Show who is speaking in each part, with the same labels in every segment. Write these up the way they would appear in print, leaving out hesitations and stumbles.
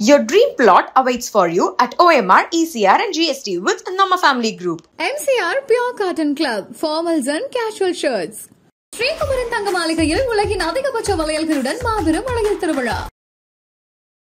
Speaker 1: Your dream plot awaits for you at OMR, ECR and GST with Nama Family Group.
Speaker 2: MCR Pure Cotton Club, formals and casual shirts. Sri Kumaran தங்க மாளிகையில் உலகின் அதிகபட்ச வளையல்களுடன் மாபெரும் வளையல் திருவிழா.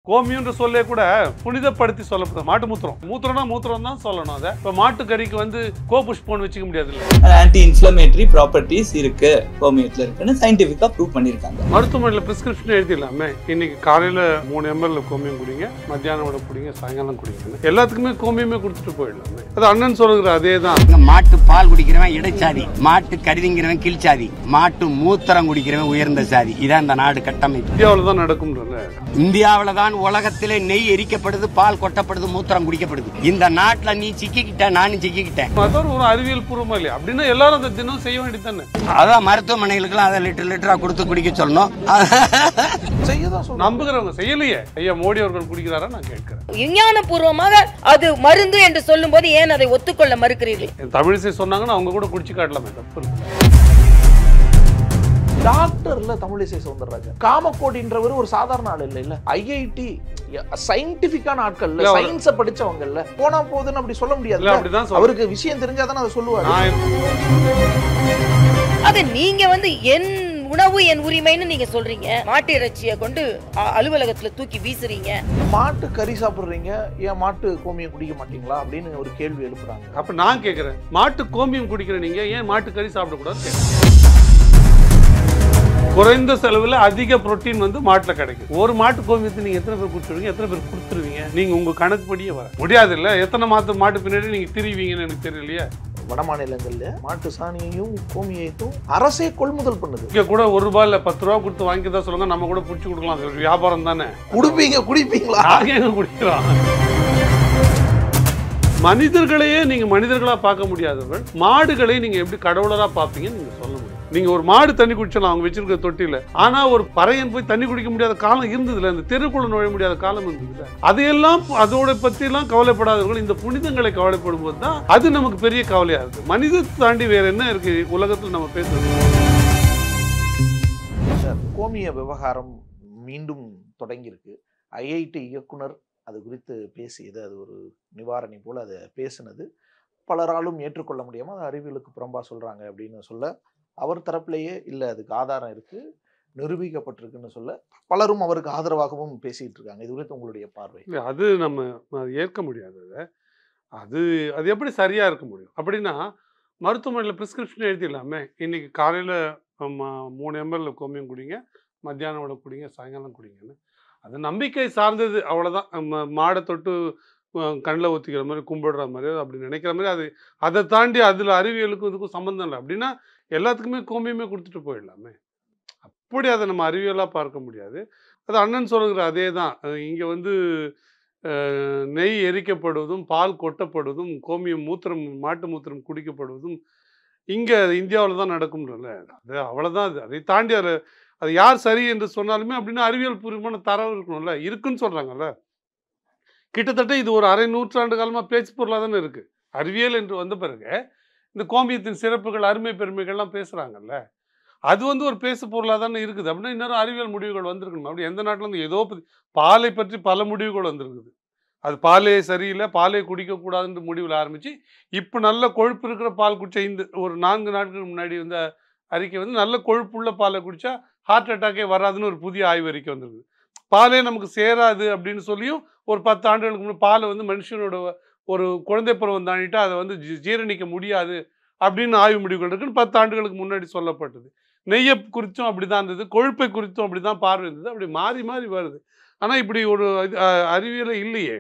Speaker 3: கோமியம்ன்ற சொல்லே கூட புனிதப்படுத்தி சொல்லப்படுது. மாட்டு மூத்திரம்னா மூத்திரம் தான் சொல்லணும். அதை இப்போ மாட்டு கறிக்கு வந்து கோபுஷ்போன் வச்சுக்க முடியாது இல்லை.
Speaker 4: ஆன்டி இன்ஃப்ளமேட்டரி ப்ராப்பர்ட்டிஸ் இருக்கு கோமியத்தில் இருக்குன்னு சயின்டிஃபிக்கா ப்ரூவ் பண்ணியிருக்காங்க.
Speaker 3: மருத்துவமனையில் பிரிஸ்கிரிப்ஷன் எழுதிடலாமே, இன்னைக்கு காலையில் 3 ml கோமியம் குடிங்க, மத்தியானம் விட குடிங்க, சாயங்காலம் குடிங்க, எல்லாத்துக்குமே கோமியமே கொடுத்துட்டு போயிடலாமே. அது அண்ணன் சொல்லுகிற அதே தான்.
Speaker 5: மாட்டு பால் குடிக்கிறவன் இடைச்சாதி, மாட்டு கருதிங்கிறவன் கீழ்ச்சாதி, மாட்டு மூத்திரம் குடிக்கிறவன் உயர்ந்த சாதி. இதான் இந்த நாடு கட்டமைப்பு.
Speaker 3: இந்தியாவில் தான் நடக்கும்ன்றல.
Speaker 5: இந்தியாவில தான் உலகத்திலே நெய் எரிக்கப்படுது, பால் கொட்டப்படுது, மூத்திரம் குடிக்கப்படுது. இந்த நாட்டுல நீ சிக்கிக்கிட்ட, நானும் சிக்கிக்கிட்டேன்.
Speaker 3: அதான் ஒரு அறிவியல் பூர்வமா இல்லையா? அப்படின்னா எல்லாரும் அந்த தினம் செய்ய வேண்டியது தானே.
Speaker 5: அதான் மருத்துவமனைகளுக்கு அதை லிட்டரா கொடுத்து குடிக்க சொல்லணும்.
Speaker 3: நம்புகிறவங்க செய்யலையே. ஐயா மோடி அவர்கள் குடிக்கிறாரா நான் கேட்கிறேன்.
Speaker 6: விஞ்ஞான பூர்வமாக அது மருந்து என்று சொல்லும் போது ஏன் அதை ஒத்துக்கொள்ள மறுக்கிறீர்கள்?
Speaker 3: தமிழிசை சொன்னாங்கன்னா அவங்க கூட குடிச்சு காட்டலாமே, தப்பு.
Speaker 7: டாக்டர்ல தமிழிசை சவுந்தரராஜன், காமக்கோடின்றவர் ஒரு சாதாரண ஆள் இல்ல, ஐஐடி சயின்டிபிக்கான ஆட்கள், சயின்ஸ படிச்சவங்கல்ல. போனா போதுன்னு அப்படி சொல்ல முடியாது. அவருக்கு விஷயம் தெரிஞ்சாதானே அதை சொல்லுவாரு.
Speaker 6: அது நீங்க வந்து என் உணவு என் உரிமைன்னு நீங்க சொல்றீங்க. மாட்டு இறைச்சியை கொண்டு அலுவலகத்துல தூக்கி வீசுறீங்க.
Speaker 7: மாட்டு கறி சாப்பிடுறீங்க, ஏன் மாட்டு கோமியம் குடிக்க மாட்டீங்களா அப்படின்னு ஒரு கேள்வி எழுப்புறாங்க.
Speaker 3: அப்ப நான் கேட்கிறேன், மாட்டு கோமியம் குடிக்கிற நீங்க ஏன் மாட்டு கறி சாப்பிடக்கூடாது? குறைந்த செலவுல அதிக புரோட்டீன் வந்து மாட்டுல கிடைக்கும். ஒரு மாட்டு கோமியத்தை நீங்க எத்தனை பேர் குடிச்சிருவீங்க, எத்தனை பேர் கொடுத்துருவீங்க? நீங்க உங்க கணக்குப்படியே வர முடியாது இல்ல. எத்தனை மாட்டு பின்னாடி நீங்க திரிவீங்கன்னு எனக்கு தெரியலையே.
Speaker 7: வட மாநிலங்கள்ல மாட்டு சாணியையும் கோமியத்தையும் அரசே கொள்முதல் பண்ணுது.
Speaker 3: இங்க கூட 1 ரூபாய் இல்ல 10 ரூபாய் கொடுத்து வாங்கிதான் சொல்லுங்க, நம்ம கூட புடிச்சு கொடுக்கலாம். வியாபாரம் தானே.
Speaker 7: குடிப்பீங்களா? நாங்க
Speaker 3: குடிக்கிறோம். மனிதர்களையே நீங்க மனிதர்களா பார்க்க முடியாதவர்கள் மாடுகளை நீங்க எப்படி கடவுளரா பார்ப்பீங்கன்னு நீங்க சொல்ல முடியும். நீங்க ஒரு மாடு தண்ணி குடிச்சலாம் அவங்க வச்சிருக்க தொட்டில. ஆனா ஒரு பறையன் போய் தண்ணி குடிக்க முடியாத காலம் இருந்ததுல, அந்த தெருக்குள்ள நுழைய முடியாத காலம் இருந்ததுல. அதையெல்லாம் அதோட பத்தி எல்லாம் கவலைப்படாதவர்கள் இந்த புனிதங்களை கவலைப்படும் போது தான் அது நமக்கு பெரிய கவலையா இருக்கு. மனிதத்தை தாண்டி வேற என்ன இருக்கு உலகத்தில் நம்ம பேசுறது?
Speaker 7: கோமிய விவகாரம் மீண்டும் தொடங்கி இருக்கு. ஐஐடி இயக்குனர் அது குறித்து பேசியது, அது ஒரு நிவாரணி போல அதை பேசினது பலராலும் ஏற்றுக்கொள்ள முடியாம அது அறிவியலுக்கு புறம்பா சொல்றாங்க அப்படின்னு சொல்ல, அவர் தரப்பிலேயே இல்லை அதுக்கு ஆதாரம் இருக்கு, நிரூபிக்கப்பட்டிருக்குன்னு சொல்ல, பலரும் அவருக்கு ஆதரவாகவும் பேசிட்டு இருக்காங்க. இது குறித்து உங்களுடைய பார்வை?
Speaker 3: அது நம்ம ஏற்க முடியாது. அது அது எப்படி சரியா இருக்க முடியும்? அப்படின்னா மருத்துவமனையில் பிரிஸ்கிரிப்ஷன் எழுதிடலாமே, இன்னைக்கு காலையில் 3 ml கோமியம் குடிங்க, மத்தியானம் விட குடிங்க, சாயங்காலம் குடிங்கன்னு. அது நம்பிக்கை சார்ந்தது, அவ்வளோதான். மாடை தொட்டு கண்ணில் ஊற்றிக்கிற மாதிரி கும்பிடுற மாதிரி அப்படி நினைக்கிற மாதிரி. அது அதை தாண்டி அதில் அறிவியலுக்கும் இதுக்கும் சம்மந்தம் இல்லை. அப்படின்னா எல்லாத்துக்குமே கோமியமே கொடுத்துட்டு போயிடலாமே. அப்படி அதை நம்ம அறிவியலாக பார்க்க முடியாது. அது அண்ணன் சொல்லுகிற அதே தான். இங்கே வந்து நெய் எரிக்கப்படுவதும், பால் கொட்டப்படுவதும், கோமியம் மூத்திரம், மாட்டு மூத்திரம் குடிக்கப்படுவதும் இங்கே இந்தியாவில் தான் நடக்கும்ன்றல. அது அவ்வளோதான். அதை தாண்டி அது யார் சரி என்று சொன்னாலுமே அப்படின்னா அறிவியல் பூர்வமான தரவு இருக்கணும்ல. இருக்குன்னு சொல்கிறாங்கல்ல. கிட்டத்தட்ட இது ஒரு அரை நூற்றாண்டு காலமாக பேச்சு பொருளாக தானே இருக்குது. அறிவியல் என்று வந்த பிறகு இந்த கோமியத்தின் சிறப்புகள், அருமை பெருமைகள்லாம் பேசுகிறாங்கல்ல. அது வந்து ஒரு பேசு பொருளாக தானே இருக்குது. அப்படின்னா இன்னொரு அறிவியல் முடிவுகள் வந்திருக்கணும். அப்படி எந்த நாட்டில் இருந்து ஏதோ பாலை பற்றி பல முடிவுகள் வந்திருக்குது. அது பாலே சரியில்லை, பாலே குடிக்கக்கூடாதுன்ற முடிவில் ஆரம்பித்து இப்போ நல்ல கொழுப்பு இருக்கிற பால் குடிச்சா, இந்த ஒரு 4 நாட்களுக்கு முன்னாடி வந்த அறிக்கை வந்து நல்ல கொழுப்புள்ள பாலை குடித்தா ஹார்ட் அட்டாக்கே வராதுன்னு ஒரு புதிய ஆய்வு அறிக்கை வந்திருக்குது. பாலே நமக்கு சேராது அப்படின்னு சொல்லியும் ஒரு 10 ஆண்டுகளுக்கு முன்னாடி பாலை வந்து மனுஷனோட ஒரு குழந்தை பருவம் தாண்டிட்டா அதை வந்து ஜீரணிக்க முடியாது அப்படின்னு ஆய்வு முடிவுகள் இருக்குன்னு 10 ஆண்டுகளுக்கு முன்னாடி சொல்லப்பட்டது. நெய்யை குறித்தும் அப்படி தான் இருந்தது, கொழுப்பை குறித்தும் அப்படி தான் பார்வை இருந்தது. அப்படி மாறி மாறி வருது. ஆனால் இப்படி ஒரு அறிவியலை இல்லையே.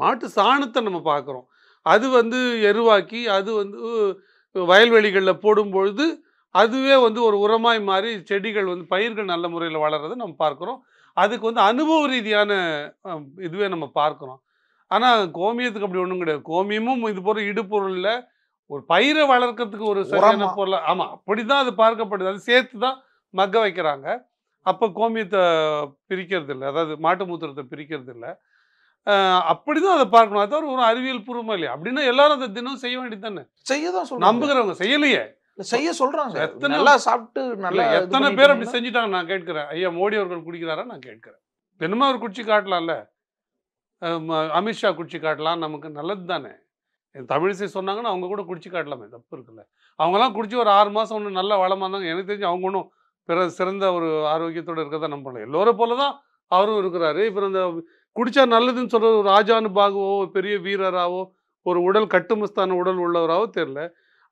Speaker 3: மாட்டு சாணத்தை நம்ம பார்க்குறோம். அது வந்து எருவாக்கி அது வந்து வயல்வெளிகளில் போடும்பொழுது அதுவே வந்து ஒரு உரமாய் மாறி செடிகள் வந்து பயிர்கள் நல்ல முறையில் வளர்றதை நம்ம பார்க்குறோம். அதுக்கு வந்து அனுபவ ரீதியான இதுவே நம்ம பார்க்குறோம். ஆனால் கோமியத்துக்கு அப்படி ஒன்றும் கிடையாது. கோமியமும் இது போகிற இடுபொருள் இல்லை, ஒரு பயிரை வளர்க்கறதுக்கு ஒரு சரியான பொருள். ஆமாம், அப்படி தான் அது பார்க்கப்படுது. அது சேர்த்து தான் மக்க வைக்கிறாங்க. அப்போ கோமியத்தை பிரிக்கிறது இல்லை, அதாவது மாட்டு மூத்திரத்தை பிரிக்கிறது இல்லை. அப்படிதான் அதை பார்க்கணும். அதாவது ஒரு அறிவியல் பூர்வமா இல்லையா? அப்படின்னா எல்லாரும் அந்த தினம் செய்ய வேண்டியது தானே.
Speaker 7: செய்யதான் சொல்றாங்க.
Speaker 3: நம்புகிறவங்க செய்யலையே.
Speaker 7: செய்ய சொல்றாங்க. நல்லா சாப்பிட்டு நல்லா
Speaker 3: எத்தனை பேர் அப்படி செஞ்சுட்டாங்க நான் கேட்கிறேன். ஐயா மோடி அவர்கள் குடிக்கிறாரா நான் கேட்கிறேன். தினமும் அவர் குடிச்சு காட்டலாம்ல. அமித்ஷா குடிச்சு காட்டலாம், நமக்கு நல்லது தானே. தமிழிசை சொன்னாங்கன்னா அவங்க கூட குடிச்சு காட்டலாமே, தப்பு இருக்குல்ல. அவங்கெல்லாம் குடிச்சு ஒரு 6 மாதம் ஒன்று நல்ல வளமாக இருந்தாங்க. எனக்கு தெரிஞ்சு அவங்க ஒன்றும் சிறந்த ஒரு ஆரோக்கியத்தோடு இருக்கிறத நம்பலாம். எல்லோரும் போல தான் அவரும் இருக்கிறாரு. இப்போ இந்த குடிச்சா நல்லதுன்னு சொல்கிற ஒரு ராஜானு பாகுவோ பெரிய வீரராகவோ ஒரு உடல் கட்டுமஸ்தான உடல் உள்ளவராகவோ தெரில.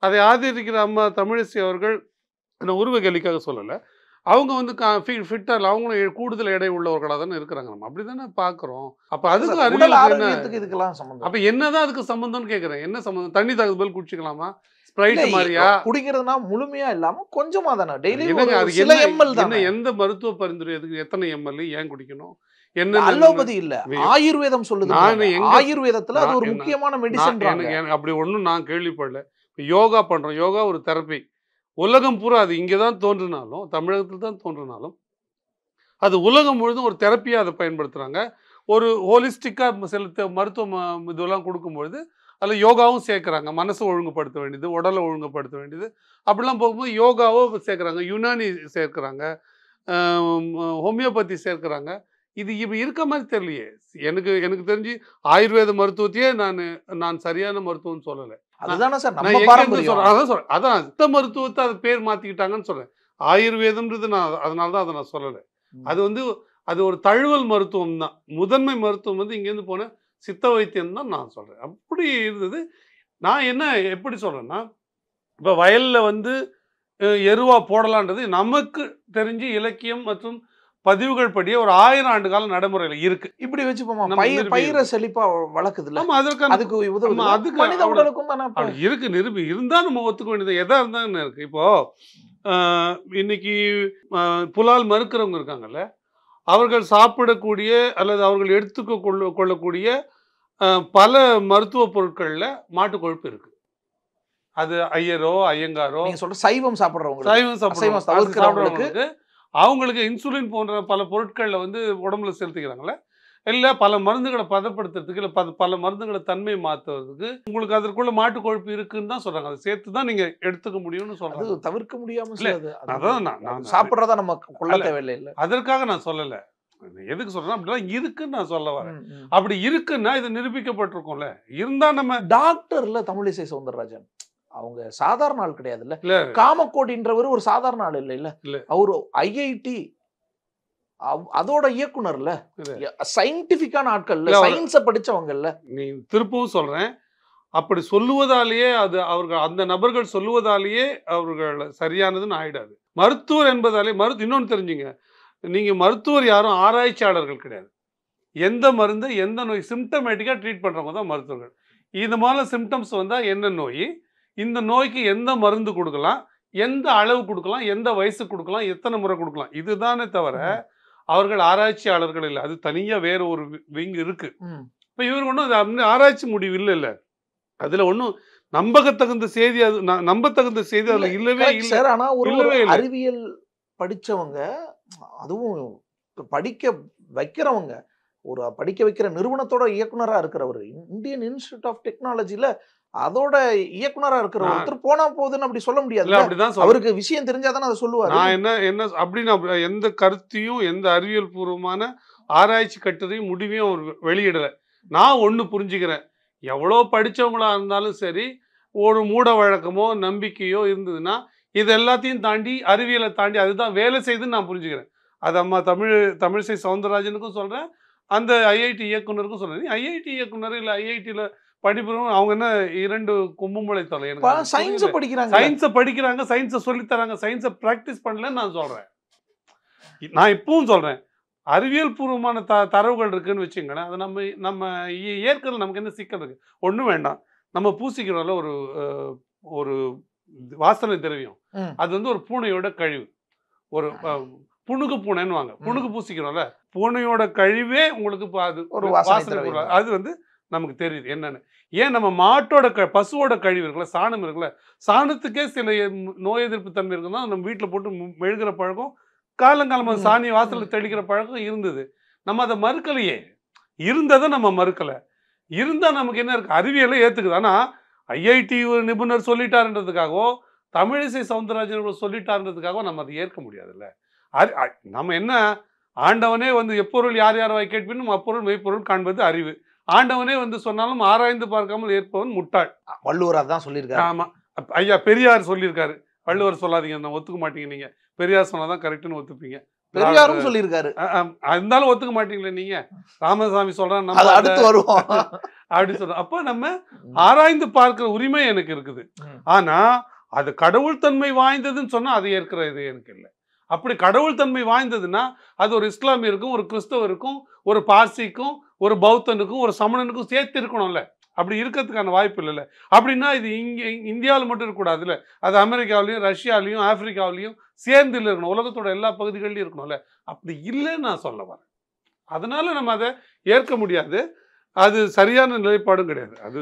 Speaker 3: அதை ஆதரிக்கிற அம்மா தமிழிசை அவர்கள் இந்த உருவ கேலிக்காக சொல்லலை. அவங்க வந்து ஃபிட்டாக இல்லை, அவங்களும் கூடுதல் எடை உள்ளவர்களாக தானே இருக்கிறாங்க. நம்ம அப்படி தானே பார்க்குறோம். அப்போ அதுக்கு
Speaker 7: அறிவியலுக்கு இதுக்கெல்லாம் சம்பந்தம்.
Speaker 3: அப்போ என்னதான் அதுக்கு சம்பந்தம்னு கேட்குறேன். என்ன சம்பந்தம்? தண்ணி தகுதிபல் குடிச்சிக்கலாமா? ஸ்ப்ரைட் மாதிரியா?
Speaker 7: குடிக்கிறதுனா முழுமையா இல்லாம கொஞ்சமா தானே, டெய்லி
Speaker 3: அது
Speaker 7: சில எம்எல் தான்.
Speaker 3: எந்த மருத்துவ பரிந்துரை எதுக்கு எத்தனை எம்எல் ஏன் குடிக்கணும்? என்ன
Speaker 7: அலோபதி இல்ல, ஆயுர்வேதம் சொல்லுது. ஆயுர்வேதத்துல அது ஒரு முக்கியமான மெடிசன்.
Speaker 3: எனக்கு அப்படி ஒன்றும் நான் கேள்விப்படல. யோகா பண்றோம், யோகா ஒரு தெரப்பி. உலகம் பூரா அது இங்கே தான் தோன்றினாலும், தமிழகத்தில் தான் தோன்றினாலும், அது உலகம் முழுதும் ஒரு தெரப்பியாக அதை பயன்படுத்துகிறாங்க. ஒரு ஹோலிஸ்டிக்காக சில மருத்துவ இதெல்லாம் கொடுக்கும்பொழுது அதில் யோகாவும் சேர்க்குறாங்க. மனசை ஒழுங்குபடுத்த வேண்டியது, உடலை ஒழுங்குபடுத்த வேண்டியது, அப்படிலாம் போகும்போது யோகாவோ சேர்க்குறாங்க, யுனானி சேர்க்குறாங்க, ஹோமியோபதி சேர்க்குறாங்க. இது இப்போ இருக்க மாதிரி தெரியலையே. எனக்கு தெரிஞ்சு ஆயுர்வேத மருத்துவத்தையே நான் சரியான மருத்துவம்னு சொல்லலை.
Speaker 7: அதுதானே சார்
Speaker 3: நம்ம பாரம்பரியம் சொல்றேன். அதான் சொல்றேன். அதான் சித்த மருத்துவத்தை அது பேர் மாத்திக்கிட்டாங்கன்னு சொல்றேன். ஆயுர்வேதம்ன்றது நான் அதனால தான் அதை நான் சொல்லலை. அது வந்து அது ஒரு தழுவல் மருத்துவம் தான். முதன்மை மருத்துவம் வந்து இங்கேருந்து போன சித்த வைத்தியம் தான் நான் சொல்றேன். அப்படி இருந்தது. நான் என்ன எப்படி சொல்றேன்னா, இப்போ வயல்ல வந்து எருவா போடலான்றது நமக்கு தெரிஞ்சு இலக்கியம் மற்றும் பதிவுகள் படியே ஒரு 1000 ஆண்டு கால நடைமுறையில இருக்கு.
Speaker 7: இப்படி வச்சுப்போமா, பயிரை செழிப்பா வளர்க்குதுல்ல.
Speaker 3: ஆமா, அதுக்கு இருக்கு நிரூபி இருந்தா நம்ம ஒத்துக்க வேண்டியது. எதா இருந்தா இருக்கு. இப்போ இன்னைக்கு புலால் மறுக்கிறவங்க இருக்காங்கல்ல, அவர்கள் சாப்பிடக்கூடிய அல்லது அவர்கள் எடுத்துக்க கொள்ளக்கூடிய பல மருத்துவ பொருட்கள்ல மாட்டு கொழுப்பு இருக்கு. அது ஐயரோ ஐயங்காரோ
Speaker 7: சொல்ற சைவம் சாப்பிட்றவங்க,
Speaker 3: சைவம் சாப்பிட்றவங்களுக்கு அவங்களுக்கு இன்சுலின் போன்ற பல பொருட்களில் வந்து உடம்புல செலுத்திக்கிறாங்களே, இல்லை பல மருந்துகளை பதப்படுத்துறதுக்கு, இல்லை பல மருந்துகளை தன்மை மாற்றுறதுக்கு உங்களுக்கு அதற்குள்ள மாட்டு கொழுப்பு இருக்குன்னு தான் சொல்றாங்க. அதை சேர்த்து தான் நீங்க எடுத்துக்க முடியும்னு சொல்றாங்க.
Speaker 7: தவிர்க்க முடியாம
Speaker 3: அதான் நான்
Speaker 7: சாப்பிட்றதா நம்ம கொள்ள தேவையில்லை. இல்லை,
Speaker 3: அதற்காக நான் சொல்லலை. எதுக்கு சொல்றேன் அப்படிலாம் இருக்குன்னு நான் சொல்ல வரேன். அப்படி இருக்குன்னா இது நிரூபிக்கப்பட்டிருக்கும்ல. இருந்தா நம்ம
Speaker 7: டாக்டர்ல தமிழிசை சவுந்தரராஜன் அவங்க சாதாரண ஆள் கிடையாதுல்ல. காமக்கோடின்றவர் ஒரு சாதாரண ஆள் இல்ல. அவரு ஐஐடி அதோட இயக்குனர்ல, சயின்டிபிக்கான ஆட்கள், சயின்ஸ படிச்சவங்கல்ல.
Speaker 3: நீ திருப்பவும் சொல்றேன், அப்படி சொல்லுவதாலேயே அது அவர்கள் அந்த நபர்கள் சொல்லுவதாலேயே அவர்கள் சரியானதுன்னு ஆயிடாது. மருத்துவர் என்பதாலே இன்னொன்னு தெரிஞ்சுங்க, நீங்க மருத்துவர் யாரும் ஆராய்ச்சியாளர்கள் கிடையாது. எந்த மருந்து எந்த நோய் சிம்டமேட்டிக்கா ட்ரீட் பண்றவங்க தான் மருத்துவர்கள். இது மாதிரி சிம்டம்ஸ் வந்தா என்ன நோய், இந்த நோய்க்கு எந்த மருந்து கொடுக்கலாம், எந்த அளவு கொடுக்கலாம், எந்த வயசு கொடுக்கலாம், எத்தனை முறை கொடுக்கலாம், இதுதானே தவிர அவர்கள் ஆராய்ச்சியாளர்கள் இல்லை. அது தனியா வேற ஒரு விங் இருக்கு. இப்ப இவர் ஒன்றும் ஆராய்ச்சி முடிவு இல்லை. அதுல ஒன்றும் நம்பத்தகுந்த செய்தி, நம்பத்தகுந்த செய்தி அதுல இல்லவே இல்லை.
Speaker 7: ஆனா ஒரு அறிவியல் படிச்சவங்க, அதுவும் படிக்க வைக்கிறவங்க, ஒரு படிக்க வைக்கிற நிறுவனத்தோட இயக்குனரா இருக்கிறவர், இந்தியன் இன்ஸ்டிடியூட் ஆஃப் டெக்னாலஜில அதோட இயக்குனரா இருக்கிற ஒருத்தர் போனா போகுதுன்னு அப்படி சொல்ல முடியாது. அவருக்கு விஷயம் தெரிஞ்சாதானே அதை சொல்லுவாரு.
Speaker 3: நான் என்ன அப்படின்னு எந்த கருத்தையும் எந்த அறிவியல் பூர்வமான ஆராய்ச்சி கட்டுரையும் முடிவையும் அவர் வெளியிடல. நான் ஒண்ணு புரிஞ்சுக்கிறேன், எவ்வளோ படிச்சவங்களா இருந்தாலும் சரி, ஒரு மூட வழக்கமோ நம்பிக்கையோ இருந்ததுன்னா இது எல்லாத்தையும் தாண்டி அறிவியலை தாண்டி அதுதான் வேலை செய்துன்னு நான் புரிஞ்சுக்கிறேன். அது அம்மா தமிழிசை சவுந்தரராஜனுக்கும் சொல்றேன், அந்த ஐஐடி இயக்குனருக்கும் சொல்றேன். ஐஐடி இயக்குனர் இல்லை ஐஐடியில் படிப்புறவங்க அவங்க என்ன 2 கொம்புமுளை தொலை,
Speaker 7: சயின்ஸை
Speaker 3: படிக்கிறாங்க, சயின்ஸை சொல்லித்தராங்க, சயின்ஸை ப்ராக்டிஸ் பண்ணலன்னு நான் சொல்றேன். நான் இப்பவும் சொல்றேன், அறிவியல் பூர்வமான தரவுகள் இருக்குன்னு வச்சுங்களேன், அது நம்ம ஏற்கிறது நமக்கு என்ன சிக்கல் இருக்கு? ஒன்றும் வேண்டாம், நம்ம பூசிக்கிறோம்ல ஒரு வாசனை திரவியம், அது வந்து ஒரு பூனையோட கழிவு, ஒரு புணுகு பூனைன்னு வாங்க, புணுகு பூசிக்கிறோம்ல, பூனையோட கழிவே உங்களுக்கு ஒரு வாசனை, அது வந்து நமக்கு தெரியுது என்னன்னு. ஏன் நம்ம மாட்டோட பசுவோட கழிவு இருக்குல்ல, சாணம் இருக்குல்ல, சாணத்துக்கே சில நோய் எதிர்ப்பு தன்மை இருக்குன்னா நம்ம வீட்டில் போட்டு மெழுகிற பழக்கம், காலங்காலமாக சாணி வாசலில் தெளிக்கிற பழக்கம் இருந்தது. நம்ம அதை மறுக்கலையே, இருந்ததை நம்ம மறுக்கலை. இருந்தால் நமக்கு என்ன இருக்குது, அறிவியலை ஏற்றுக்குது. ஆனால் ஐஐடி நிபுணர் சொல்லிட்டாருன்றதுக்காகவோ தமிழிசை சவுந்தரராஜன் சொல்லிட்டாருன்றதுக்காகவோ நம்ம அதை ஏற்க முடியாதுல்ல. நம்ம என்ன ஆண்டவனே வந்து எப்பொருள் யார் யார் வாய் கேட்பினும் அப்பொருள் மெய்ப்பொருள் காண்பது அறிவு. ஆண்டவனே வந்து சொன்னாலும் ஆராய்ந்து பார்க்காமல் ஏற்பவன் முட்டாள்.
Speaker 7: வள்ளுவர் அதான் சொல்லியிருக்காரு.
Speaker 3: ஆமா, ஐயா பெரியார் சொல்லியிருக்காரு. வள்ளுவர் சொல்லாதீங்க, நான் ஒத்துக்க மாட்டீங்க. நீங்க பெரியார் சொன்னாதான் கரெக்ட்னு ஒத்துப்பீங்க.
Speaker 7: பெரியாரும் சொல்லியிருக்காரு.
Speaker 3: இருந்தாலும் ஒத்துக்க மாட்டீங்களே நீங்க. ராமசாமி சொல்றான்
Speaker 7: அது அடுத்து வருவோம்
Speaker 3: அப்படி சொல்றோம். அப்ப நம்ம ஆராய்ந்து பார்க்கிற உரிமை எனக்கு இருக்குது. ஆனா அது கடவுள் தன்மை வாய்ந்ததுன்னு சொன்னா அது ஏற்கிற இது எனக்கு இல்லை. அப்படி கடவுள் தன்மை வாய்ந்ததுன்னா அது ஒரு இஸ்லாமியருக்கும் ஒரு கிறிஸ்தவருக்கும் ஒரு பார்சிக்கும் ஒரு பௌத்தனுக்கும் ஒரு சமணனுக்கும் சேர்த்து இருக்கணும்ல. அப்படி இருக்கிறதுக்கான வாய்ப்பு இல்லைல்ல. அப்படின்னா இது இங்கே இந்தியாவில் மட்டும் இருக்கக்கூடாதுல்ல, அது அமெரிக்காவிலையும் ரஷ்யாவிலையும் ஆப்பிரிக்காவிலையும் சேர்ந்து இருக்கணும், உலகத்தோட எல்லா பகுதிகளிலையும் இருக்கணும்ல. அப்படி இல்லைன்னு நான் சொல்ல வரேன். அதனால நம்ம அதை ஏற்க முடியாது. அது சரியான நிலைப்பாடும் கிடையாது. அது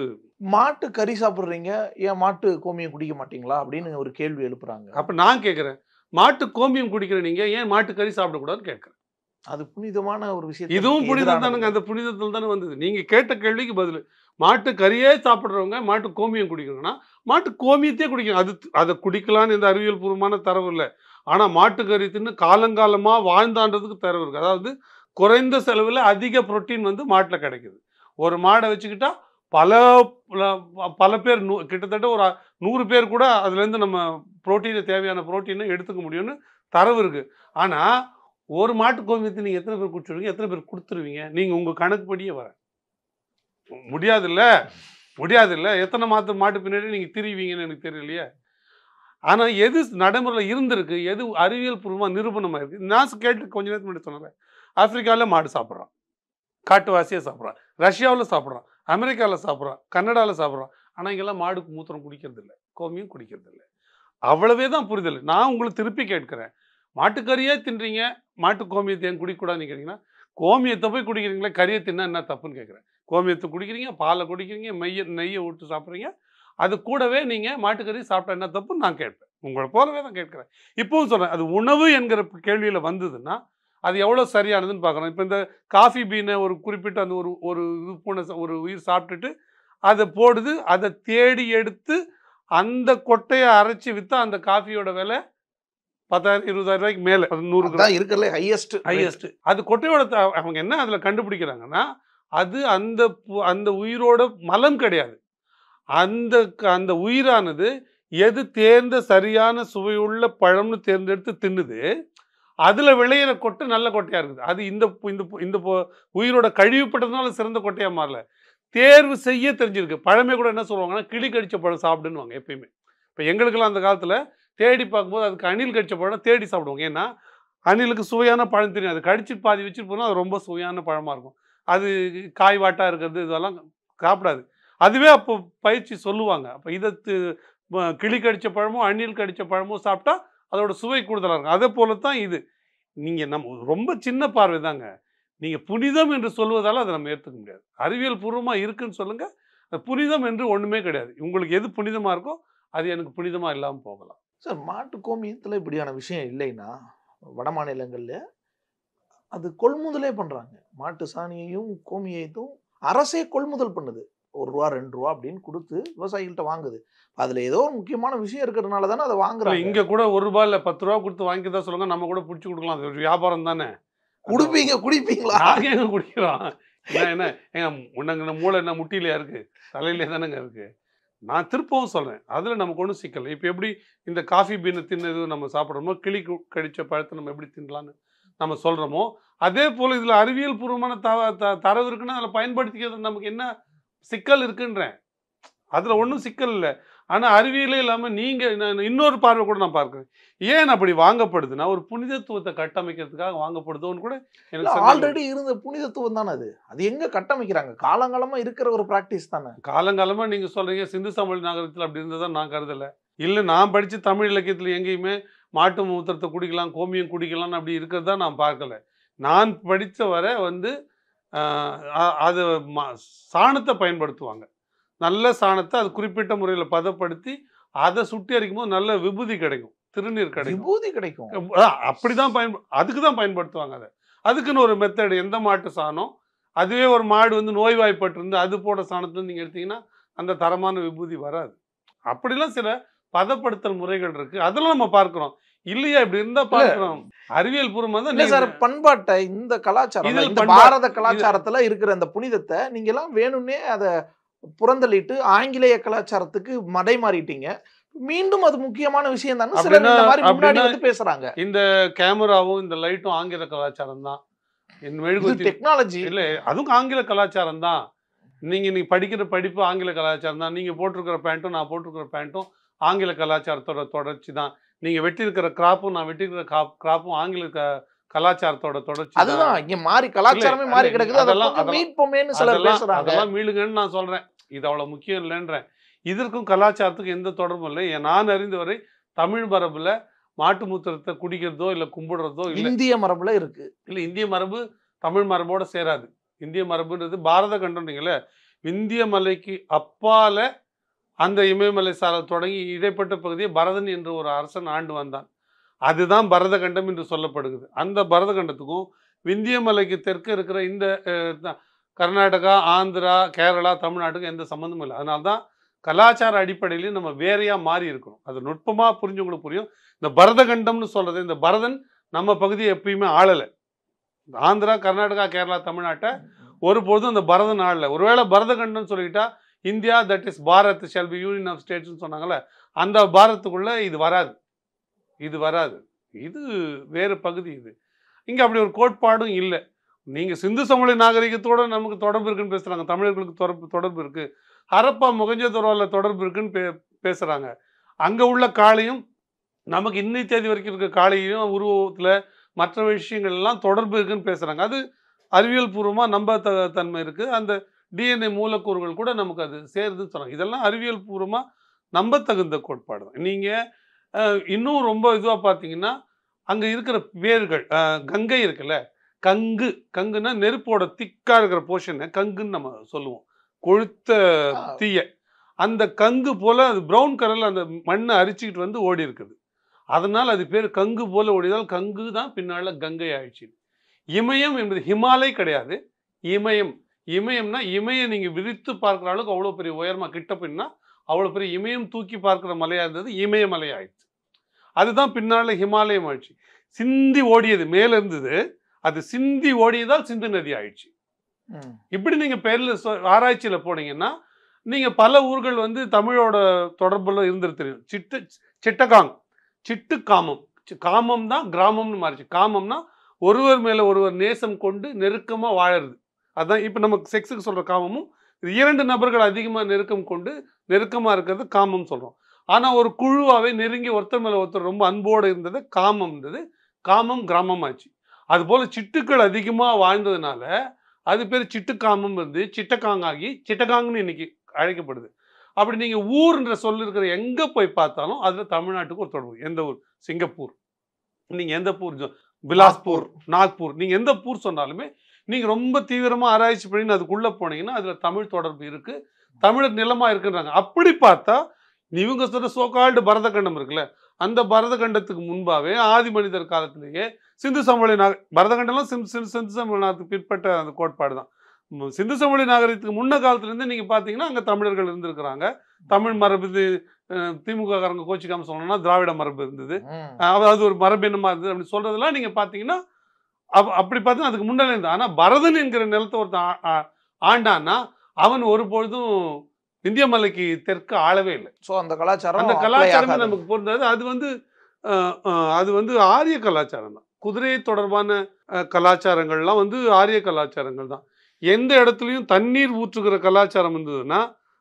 Speaker 7: மாட்டு கறி சாப்பிட்றீங்க, ஏன் மாட்டு கோமியம் குடிக்க மாட்டீங்களா அப்படின்னு ஒரு கேள்வி எழுப்புறாங்க.
Speaker 3: அப்ப நான் கேட்கிறேன், மாட்டு கோமியம் குடிக்கிற நீங்க ஏன் மாட்டு கறி சாப்பிடக்கூடாதுன்னு கேட்கிறேன்.
Speaker 7: அது புனிதமான ஒரு விஷயம்.
Speaker 3: இதுவும் புனிதம் தானுங்க. அந்த புனிதத்தில் தானே வந்தது. நீங்க கேட்ட கேள்விக்கு பதில், மாட்டு கறியே சாப்பிட்றவங்க மாட்டு கோமியம் குடிக்கணும்னா மாட்டு கோமியத்தையே குடிக்கணும். அது அதை குடிக்கலான்னு இந்த அறிவியல் பூர்வமான தரவு இல்லை. ஆனா மாட்டு கறி தின்னு காலங்காலமா வாழ்ந்தான்றதுக்கு தரவு இருக்கு. அதாவது குறைந்த செலவில் அதிக புரோட்டீன் வந்து மாட்டில் கிடைக்குது. ஒரு மாடை வச்சுக்கிட்டா பல பேர் கிட்டத்தட்ட ஒரு 100 பேர் கூட அதுலேருந்து நம்ம புரோட்டீனை தேவையான புரோட்டீனை எடுத்துக்க முடியும்னு தரவு இருக்கு. ஆனால் ஒரு மாட்டு கோமியத்தை நீங்கள் எத்தனை பேர் குடிச்சிடுவீங்க, எத்தனை பேர் கொடுத்துருவீங்க? நீங்கள் உங்கள் கணக்குப்படியே வர முடியாதுல்ல. எத்தனை மாட்டு பின்னாடி நீங்கள் திரிவீங்கன்னு எனக்கு தெரியலையே. ஆனால் எது நடைமுறையில் இருந்திருக்கு, எது அறிவியல் பூர்வமாக நிரூபணமாக இருக்குது. நான் கேட்டு கொஞ்ச நேரத்துக்கு முன்னாடி சொன்னேன், ஆப்பிரிக்காவில் மாடு சாப்பிட்றான், காட்டுவாசியாக சாப்பிட்றான், ரஷ்யாவில் சாப்பிட்றான், அமெரிக்காவில் சாப்பிட்றான், கனடாவில் சாப்பிட்றான். ஆனால் இங்கெல்லாம் மாடுக்கு மூத்திரம் குடிக்கிறது இல்லை, கோமியம் குடிக்கிறது இல்லை. அவ்வளவே தான் புரிதல். நான் உங்களுக்கு திருப்பி கேட்குறேன், மாட்டுக்கறியே தின்றீங்க, மாட்டு கோமியத்தை ஏன் குடிக்கூடாதுன்னு கேட்டிங்கன்னா, கோமியத்தை போய் குடிக்கிறீங்களா, கறியை தின்னா என்ன தப்புன்னு கேட்குறேன். கோமியத்தை குடிக்கிறீங்க, பாலை குடிக்கிறீங்க, நெய்யை விட்டு சாப்பிட்றீங்க, அது கூடவே நீங்கள் மாட்டுக்கறி சாப்பிட்டா என்ன தப்புன்னு நான் கேட்பேன். உங்களை போலவே தான் கேட்குறேன். இப்பவும் சொல்கிறேன், அது உணவு என்கிற கேள்வியில் வந்ததுன்னா அது எவ்வளோ சரியானதுன்னு பார்க்குறோம். இப்போ இந்த காஃபி பீனை ஒரு குறிப்பிட்ட அந்த ஒரு இது போன ஒரு உயிர் சாப்பிட்டுட்டு அதை போடுது, அதை தேடி எடுத்து அந்த கொட்டையை அரைச்சி விற்றா அந்த காஃபியோட விலை 10,000 20,000 ரூபாய்க்கு மேலே, 100
Speaker 7: இருக்கிறதுல ஹையஸ்ட்.
Speaker 3: அது கொட்டையோட அவங்க என்ன அதில் கண்டுபிடிக்கிறாங்கன்னா, அது அந்த உயிரோட மலம் கிடையாது. அந்த உயிரானது எது தேர்ந்த சரியான சுவையுள்ள பழம்னு தேர்ந்தெடுத்து தின்னுது, அதில் விளையிற கொட்டை நல்ல கொட்டையாக இருக்குது. அது இந்த உயிரோட கழிவுப்பட்டதுனால சிறந்த கொட்டையாக மாறல, தேர்வு செய்ய தெரிஞ்சிருக்கு. பழமே கூட என்ன சொல்லுவாங்கன்னா, கிளி கடிச்ச பழம் சாப்பிடுன்னுவாங்க எப்பயுமே. இப்போ எங்களுக்கெல்லாம் அந்த காலத்தில் தேடி பார்க்கும்போது அதுக்கு அணில் கடிச்ச பழம் தேடி சாப்பிடுவாங்க. ஏன்னா அணிலுக்கு சுவையான பழம் தெரியும், அது கடிச்சு பாதி வச்சுட்டு போனால் அது ரொம்ப சுவையான பழமாக இருக்கும். அது காய்வாட்டாக இருக்கிறது இதெல்லாம் சாப்பிடாது. அதுவே அப்போ பயிற்சி சொல்லுவாங்க. அப்போ இதை கிளி கடித்த பழமோ அணில் கடித்த பழமோ சாப்பிட்டா அதோட சுவை கூடுதலாக இருக்கும். அதே போல தான் இது. நீங்கள் நம்ம ரொம்ப சின்ன பார்வை தாங்க. நீங்கள் புனிதம் என்று சொல்வதால் அதை நம்ம ஏற்றுக்க முடியாது. அறிவியல் பூர்வமாக இருக்குன்னு சொல்லுங்கள், புனிதம் என்று ஒன்றுமே கிடையாது. உங்களுக்கு எது புனிதமாக இருக்கோ அது எனக்கு புனிதமாக இல்லாமல் போகலாம்.
Speaker 7: சார், மாட்டு கோமியத்தில் இப்படியான விஷயம் இல்லைன்னா வட மாநிலங்களில் அது கொள்முதலே பண்ணுறாங்க. மாட்டு சாணியையும் கோமியத்தையும் அரசே கொள்முதல் பண்ணுது. ₹1 ₹2 அப்படின்னு கொடுத்து விவசாயிகள்கிட்ட வாங்குது. அதில் ஏதோ ஒரு முக்கியமான விஷயம் இருக்கிறதுனால தானே அதை வாங்குறாங்க.
Speaker 3: இங்கே கூட ₹1 இல்லை ₹10 கொடுத்து வாங்கிதான் சொல்லுங்க, நம்ம கூட பிடிச்சி கொடுக்கலாம். அது ஒரு வியாபாரம் தானே. குடிப்பீங்களா? நாங்கள் எங்கே குடிக்கிறோம்? என்ன எங்க உன்னங்க மூளை என்ன முட்டிலையா இருக்குது, தலையிலே தானேங்க இருக்குது. நான் திருப்பவும் சொல்கிறேன், அதில் நமக்கு ஒன்றும் சிக்கல். இப்போ எப்படி இந்த காஃபி பீனை தின்னது நம்ம சாப்பிட்றோமோ, கிளி கடித்த பழத்தை நம்ம எப்படி தின்னலான்னு நம்ம சொல்கிறோமோ, அதே போல் இதில் அறிவியல் பூர்வமான தரவு இருக்குன்னா அதில் பயன்படுத்திக்கிறது நமக்கு என்ன சிக்கல் இருக்குன்றேன். அதில் ஒன்றும் சிக்கல் இல்லை. ஆனால் அறிவியலே இல்லாமல் நீங்கள் இன்னொரு பார்வை கூட நான் பார்க்குறேன். ஏன் அப்படி வாங்கப்படுதுன்னா ஒரு புனிதத்துவத்தை கட்டமைக்கிறதுக்காக வாங்கப்படுதோன்னு கூட எனக்கு
Speaker 7: ஆல்ரெடி இருந்த புனிதத்துவம் தானே அது. அது எங்கே கட்டமைக்கிறாங்க? காலங்காலமாக இருக்கிற ஒரு ப்ராக்டிஸ் தானே.
Speaker 3: காலங்காலமாக நீங்கள் சொல்கிறீங்க சிந்து சமவெளி நகரத்தில் அப்படி இருந்ததான் நான் கருதலை. இல்லை, நான் படித்த தமிழ் இலக்கியத்தில் எங்கேயுமே மாட்டு மூத்திரத்தை குடிக்கலாம், கோமியம் குடிக்கலாம்னு அப்படி இருக்கிறதா நான் பார்க்கல. நான் படித்த வரை அது சாணத்தை பயன்படுத்துவாங்க. நல்ல சாணத்தை அது குறிப்பிட்ட முறையில் பதப்படுத்தி அதை சுட்டி அரிக்கும் போது நல்ல விபூதி கிடைக்கும், திருநீர் கிடைக்கும்.
Speaker 7: விபூதி கிடைக்கும்.
Speaker 3: அப்படிதான் அதுக்கு தான் பயன்படுத்துவாங்க. அதுக்குன்னு ஒரு மெத்தடு. எந்த மாட்டு சாணம், அதுவே ஒரு மாடு நோய்வாய்ப்பட்டிருந்து அது போட சாணத்தை நீங்கள் எடுத்தீங்கன்னா அந்த தரமான விபூதி வராது. அப்படிலாம் சில பதப்படுத்தல் முறைகள் இருக்குது. அதெல்லாம் நம்ம பார்க்குறோம். இல்லையா? இப்படி இருந்தா பார்க்கிறோம். அறிவியல் பூர்வமா தான்
Speaker 7: இல்ல சார், பண்பாட்டை இந்த கலாச்சாரம், இந்த பாரத கலாச்சாரத்துல இருக்கிற அந்த புனிதத்தை நீங்க எல்லாம் வேணும்னே அதை புறந்தள்ளிட்டு ஆங்கிலேய கலாச்சாரத்துக்கு மடை மாறிட்டீங்க. மீண்டும் அது முக்கியமான விஷயம் தானே சிலர் இந்த மாதிரி முன்னாடி வந்து பேசுறாங்க.
Speaker 3: இந்த கேமராவும் இந்த லைட்டும் ஆங்கில கலாச்சாரம் தான்.
Speaker 7: டெக்னாலஜி
Speaker 3: இல்ல, அதுவும் ஆங்கில கலாச்சாரம் தான். நீங்க படிக்கிற படிப்பு ஆங்கில கலாச்சாரம் தான். நீங்க போட்டிருக்கிற பேண்ட்டும் நான் போட்டிருக்கிற பேண்ட்டும் ஆங்கில கலாச்சாரத்தோட தொடர்ச்சி தான். நீங்க வெட்டிருக்கிற கிராப்பும் நான் வெட்டிருக்கிற கிராப்பும் ஆங்கில கலாச்சாரத்தோட தொடர்ச்சி.
Speaker 7: அதுதான் இங்க மாறி கலாச்சாரமே மாறி கிடக்குது. அதெல்லாம் மீட்போமேன்னு சிலர் பேசுறாங்க.
Speaker 3: அதெல்லாம் மீளுங்கன்னு நான் சொல்றேன். இது அவ்வளவு முக்கியம் இல்லைன்றேன். இதற்கும் கலாச்சாரத்துக்கும் எந்த தொடர்பும் இல்லை. நான் அறிந்தவரை தமிழ் மரபுல மாட்டு மூத்திரத்தை குடிக்கிறதோ இல்ல கும்பிடுறதோ இல்ல.
Speaker 7: இந்திய மரபுல இருக்கு.
Speaker 3: இல்ல, இந்திய மரபு தமிழ் மரபோட சேராது. இந்திய மரபுன்றது பாரத கண்டம்னீங்களே, விந்திய மலைக்கு அப்பால அந்த இமயமலை சாலை தொடங்கி இடைப்பட்ட பகுதியை பரதன் என்று ஒரு அரசன் ஆண்டு வந்தான். அதுதான் பரத கண்டம் என்று சொல்லப்படுகிறது. அந்த பரத கண்டத்துக்கும் விந்திய மலைக்கு தெற்கு இருக்கிற இந்த கர்நாடகா, ஆந்திரா, கேரளா, தமிழ்நாட்டுக்கும் எந்த சம்மந்தமும் இல்லை. அதனால்தான் கலாச்சார அடிப்படையிலையும் நம்ம வேறையா மாறி இருக்கணும். அது நுட்பமா புரிஞ்சவங்களுக்கு புரியும். இந்த பரத கண்டம்னு சொல்றது, இந்த பரதன் நம்ம பகுதியை எப்பயுமே ஆளலை. ஆந்திரா, கர்நாடகா, கேரளா, தமிழ்நாட்டை ஒருபொழுதும் அந்த பரதன் ஆளலை. ஒருவேளை பரத கண்டம் சொல்லிக்கிட்டா India that is Bharat shall be union of ஸ்டேட்ஸ்னு சொன்னாங்கல்ல, அந்த பாரத்துக்குள்ள இது வராது. இது வேறு பகுதி. இது இங்கே அப்படி ஒரு கோட்பாடும் இல்லை. நீங்கள் சிந்து சமவெளி நாகரிகத்தோட நமக்கு தொடர்பு இருக்குன்னு பேசுகிறாங்க. தமிழர்களுக்கு தொடர்பு இருக்குது. ஹரப்பா மொஹஞ்சதாரோவில் தொடர்பு இருக்குன்னு பேசுகிறாங்க. அங்கே உள்ள காளையும் நமக்கு இன்னை தேதி வரைக்கும் இருக்க காளையும் உருவத்தில் மற்ற விஷயங்கள் எல்லாம் தொடர்பு இருக்குன்னு பேசுகிறாங்க. அது அறிவியல் பூர்வமாக நம்ப தன்மை இருக்குது. அந்த டிஎன்ஏ மூலக்கூறுகள் கூட நமக்கு அது சேருதுன்னு சொன்னாங்க. இதெல்லாம் அறிவியல் பூர்வமாக நம்ப தகுந்த கோட்பாடு தான். நீங்கள் இன்னும் ரொம்ப இதுவாக பார்த்தீங்கன்னா அங்கே இருக்கிற வேர்கள், கங்கை இருக்குல்ல, கங்குன்னா நெருப்போட திக்காக இருக்கிற போர்ஷனை கங்குன்னு நம்ம சொல்லுவோம். கொழுத்த தீய அந்த கங்கு போல அது ப்ரௌன் கலரில் அந்த மண்ணை அரிச்சுக்கிட்டு வந்து ஓடி இருக்குது. அதனால் அது பேர் கங்கு போல ஓடிதால் கங்கு தான் பின்னால் கங்கை ஆயிடுச்சு. இமயம் என்பது ஹிமாலய் கிடையாது. இமயம்னா இமயை நீங்கள் விரித்து பார்க்குற அளவுக்கு அவ்வளோ பெரிய உயரமாக கிட்ட பின்னா அவ்வளோ பெரிய இமயம் தூக்கி பார்க்குற மலையாக இருந்தது, இமயமலை ஆயிடுச்சு. அதுதான் பின்னால் ஹிமாலயம் ஆயிடுச்சு. சிந்தி ஓடியது மேலே இருந்தது, அது சிந்தி ஓடியதால் சிந்து நதி ஆயிடுச்சு. இப்படி நீங்கள் பேரில் ஆராய்ச்சியில் போனீங்கன்னா நீங்கள் பல ஊர்கள் வந்து தமிழோட தொடர்புல இருந்துட்டு தெரியும். சிட்டு காமம் தான் கிராமம்னு மாறிச்சு. காமம்னா ஒருவர் மேலே ஒருவர் நேசம் கொண்டு நெருக்கமாக வாழறது. அதுதான் இப்போ நம்ம செக்ஸுக்கு சொல்கிற காமமும், இரண்டு நபர்கள் அதிகமாக நெருக்கம் கொண்டு நெருக்கமாக இருக்கிறது காமம் சொல்கிறோம். ஆனால் ஒரு குழுவாகவே நெருங்கி ஒருத்தர் மேலே ஒருத்தர் ரொம்ப அன்போடு இருந்தது காமம் இருந்தது. காமம் கிராமமாச்சு. அதுபோல் சிட்டுக்கள் அதிகமாக வாழ்ந்ததுனால அது பேர் சிட்டுக்காமம் இருந்து சிட்டக்காங்காகி சிட்டக்காங்கன்னு இன்னைக்கு அழைக்கப்படுது. அப்படி நீங்கள் ஊர்ன்ற சொல்லி இருக்கிற எங்கே போய் பார்த்தாலும் அதில் தமிழ்நாட்டுக்கு ஒரு தொடர்பு. எந்த ஊர், சிங்கப்பூர், நீங்கள் எந்த ஊர், பிலாஸ்பூர், நாக்பூர், நீங்கள் எந்த ஊர் சொன்னாலுமே நீங்கள் ரொம்ப தீவிரமாக ஆராய்ச்சி பண்ணி அதுக்குள்ளே போனீங்கன்னா அதில் தமிழ் தொடர்பு இருக்குது, தமிழர் நிலமாக இருக்குன்றாங்க. அப்படி பார்த்தா இவங்க சொல்கிற சோகால்டு பரதகண்டம் இருக்குல்ல, அந்த பரதகண்டத்துக்கு முன்பாகவே ஆதி மனிதர் காலத்திலேயே சிந்து சமவெளி பரதகண்டம்லாம் சிந்து சமவெளி நாகத்துக்கு பிற்பட்ட அந்த கோட்பாடு தான். சிந்து சமவெளி நாகரிகத்துக்கு முன்ன காலத்துலேருந்து நீங்கள் பார்த்தீங்கன்னா அங்கே தமிழர்கள் இருந்திருக்கிறாங்க. தமிழ் மரபு இது திமுக காரங்க கோச்சிக்காம சொல்லணும்னா திராவிட மரபு இருந்தது, அது ஒரு மரபெண்ணமாக இருந்தது அப்படி சொல்கிறதெல்லாம் நீங்கள் பார்த்தீங்கன்னா அப்படி பார்த்தீங்கன்னா அதுக்கு முன்னாலே இருந்தது. ஆனால் பரதன் என்கிற நிலத்தை ஒருத்தன் ஆண்டான்னா அவன் ஒரு பொழுதும் இந்திய மலைக்கு தெற்கு ஆளவே இல்லை.
Speaker 7: ஸோ அந்த கலாச்சாரமே
Speaker 3: நமக்கு பொருந்தது. அது வந்து ஆரிய கலாச்சாரம் தான். குதிரை தொடர்பான கலாச்சாரங்கள்லாம் வந்து ஆரிய கலாச்சாரங்கள் தான். எந்த இடத்துலையும் தண்ணீர் ஊற்றுகிற கலாச்சாரம் இருந்ததுன்னா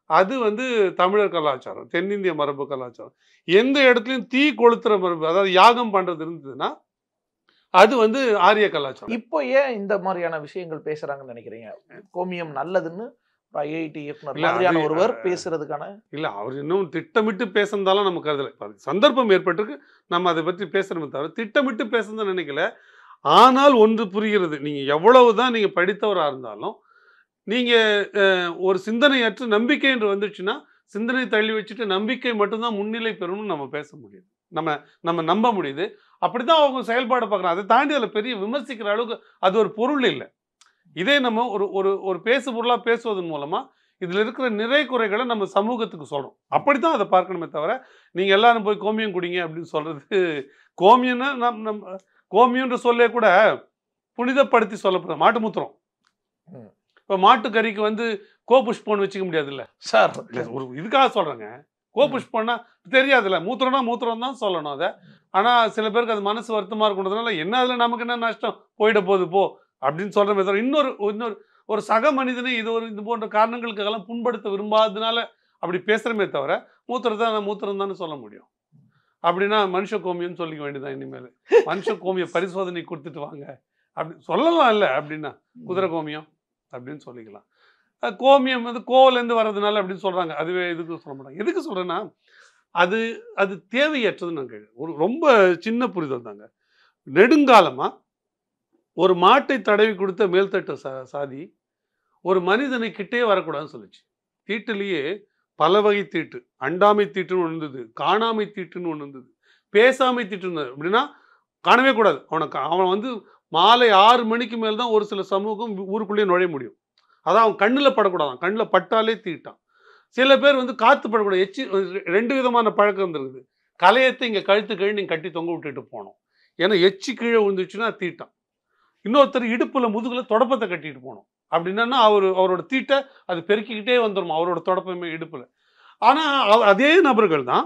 Speaker 3: அது வந்து தமிழர் கலாச்சாரம், தென்னிந்திய மரபு கலாச்சாரம். எந்த இடத்துலையும் தீ கொளுத்துற மரபு, அதாவது யாகம் பண்றது இருந்ததுன்னா அது வந்து ஆரிய கலாச்சாரம்.
Speaker 7: இப்போ ஏன் இந்த மாதிரியான விஷயங்கள் பேசுறாங்கன்னு நினைக்கிறீங்க? கோமியம் நல்லதுன்னு ஐஐடி இயக்குனர் ஒருவர் பேசுறதுக்கான
Speaker 3: இல்ல, அவர் இன்னும் திட்டமிட்டு பேசுறதாலும் நமக்கு கருதலை. சந்தர்ப்பம் ஏற்பட்டிருக்கு, நம்ம அதை பற்றி பேசுறோமே தவிர திட்டமிட்டு பேசுறதுன்னு நினைக்கல. ஆனால் ஒன்று புரிகிறது, நீங்க எவ்வளவுதான் நீங்க படித்தவராக இருந்தாலும் நீங்க ஒரு சிந்தனையற்ற நம்பிக்கை என்று வந்துச்சுன்னா சிந்தனை தள்ளி வச்சுட்டு நம்பிக்கை மட்டும்தான் முன்னிலை பெறணும்னு நம்ம பேச முடியுது, நம்ம நம்ப முடியுது. அப்படிதான் அவங்க செயல்பாடு பார்க்குறாங்க. அதை தாண்டி அதில் பெரிய விமர்சிக்கிற அளவுக்கு அது ஒரு பொருள் இல்லை. இதே நம்ம ஒரு பேசு பொருளாக பேசுவதன் மூலமாக இதில் இருக்கிற நிறை குறைகளை நம்ம சமூகத்துக்கு சொல்கிறோம். அப்படி தான் அதை பார்க்கணுமே தவிர நீங்கள் எல்லாரும் போய் கோமியம் குடிங்க அப்படின்னு சொல்கிறது, கோமியம்னா நம்ம கோமியன்ற சொல்லே கூட புனிதப்படுத்தி சொல்லப்படுற மாட்டு மூத்திரம். இப்போ மாட்டுக்கறிக்கு வந்து கோபுஷ்பம்னு வச்சுக்க முடியாதுல்ல
Speaker 7: சார்.
Speaker 3: ஒரு இதுக்காக சொல்கிறேங்க. கோபுஷ்பம்னா தெரியாதுல்ல, மூத்திரம்னா மூத்திரம் தான் சொல்லணும் அதை. ஆனால் சில பேருக்கு அது மனசு வருத்தமாக இருக்கிறதுனால என்ன அதில் நமக்கு என்ன நஷ்டம், போயிட போகுது போ அப்படின்னு சொல்கிறமே தவிர இன்னொரு ஒரு சக மனிதனை இது போன்ற காரணங்களுக்கெல்லாம் புண்படுத்த விரும்பாததுனால அப்படி பேசுகிறமே தவிர மூத்திரம் தானே சொல்ல முடியும். அப்படின்னா மனுஷ கோமியம்னு சொல்லிக்க வேண்டியதான். இனிமேல் மனுஷ கோமிய பரிசோதனை கொடுத்துட்டு வாங்க அப்படி சொல்லலாம் இல்லை, அப்படின்னா குதிரை கோமியம் அப்படின்னு சொல்லிக்கலாம். கோமியம் வந்து கோவிலேருந்து வர்றதுனால அப்படின்னு சொல்கிறாங்க. அதுவே எதுக்கு சொல்ல மாட்டாங்க. எதுக்கு சொல்கிறேன்னா அது தேவையற்றதுன்னு நான் கேட்குறேன். ஒரு ரொம்ப சின்ன புரிதல் தாங்க. நெடுங்காலமாக ஒரு மாட்டை தடவி கொடுத்த மேல்தட்டு சாதி ஒரு மனிதனை கிட்டே வரக்கூடாதுன்னு சொல்லிச்சு. தீட்டுலேயே பல வகை தீட்டு, அண்டாமை தீட்டுன்னு ஒன்று இருந்தது, காணாமை தீட்டுன்னு ஒன்று இருந்தது, பேசாமை தீட்டுன்னு. அப்படின்னா காணவே கூடாது. அவன் வந்து மாலை 6 மணிக்கு மேல் தான் ஒரு சில சமூகம் ஊருக்குள்ளேயே நுழைய முடியும். அதான் அவன் கண்ணில் படக்கூடாதான், கண்ணில் பட்டாலே தீட்டான். சில பேர் வந்து காற்று படக்கூடாது. 2 விதமான பழக்கம் இருந்திருக்குது. கலையத்தை இங்கே கழுத்து கீழே நீங்கள் கட்டி தொங்க விட்டுட்டு போனோம், ஏன்னா எச்சி கீழே விழுந்துச்சுன்னா தீட்டான். இன்னொருத்தர் இடுப்பில் முதுகில் தொடப்பத்தை கட்டிட்டு போனோம். அப்படின்னா அவரோட தீட்டை அது பெருக்கிக்கிட்டே வந்துடும், அவரோட தொடப்பமே இடுப்பில். ஆனால் அதே நபர்கள் தான்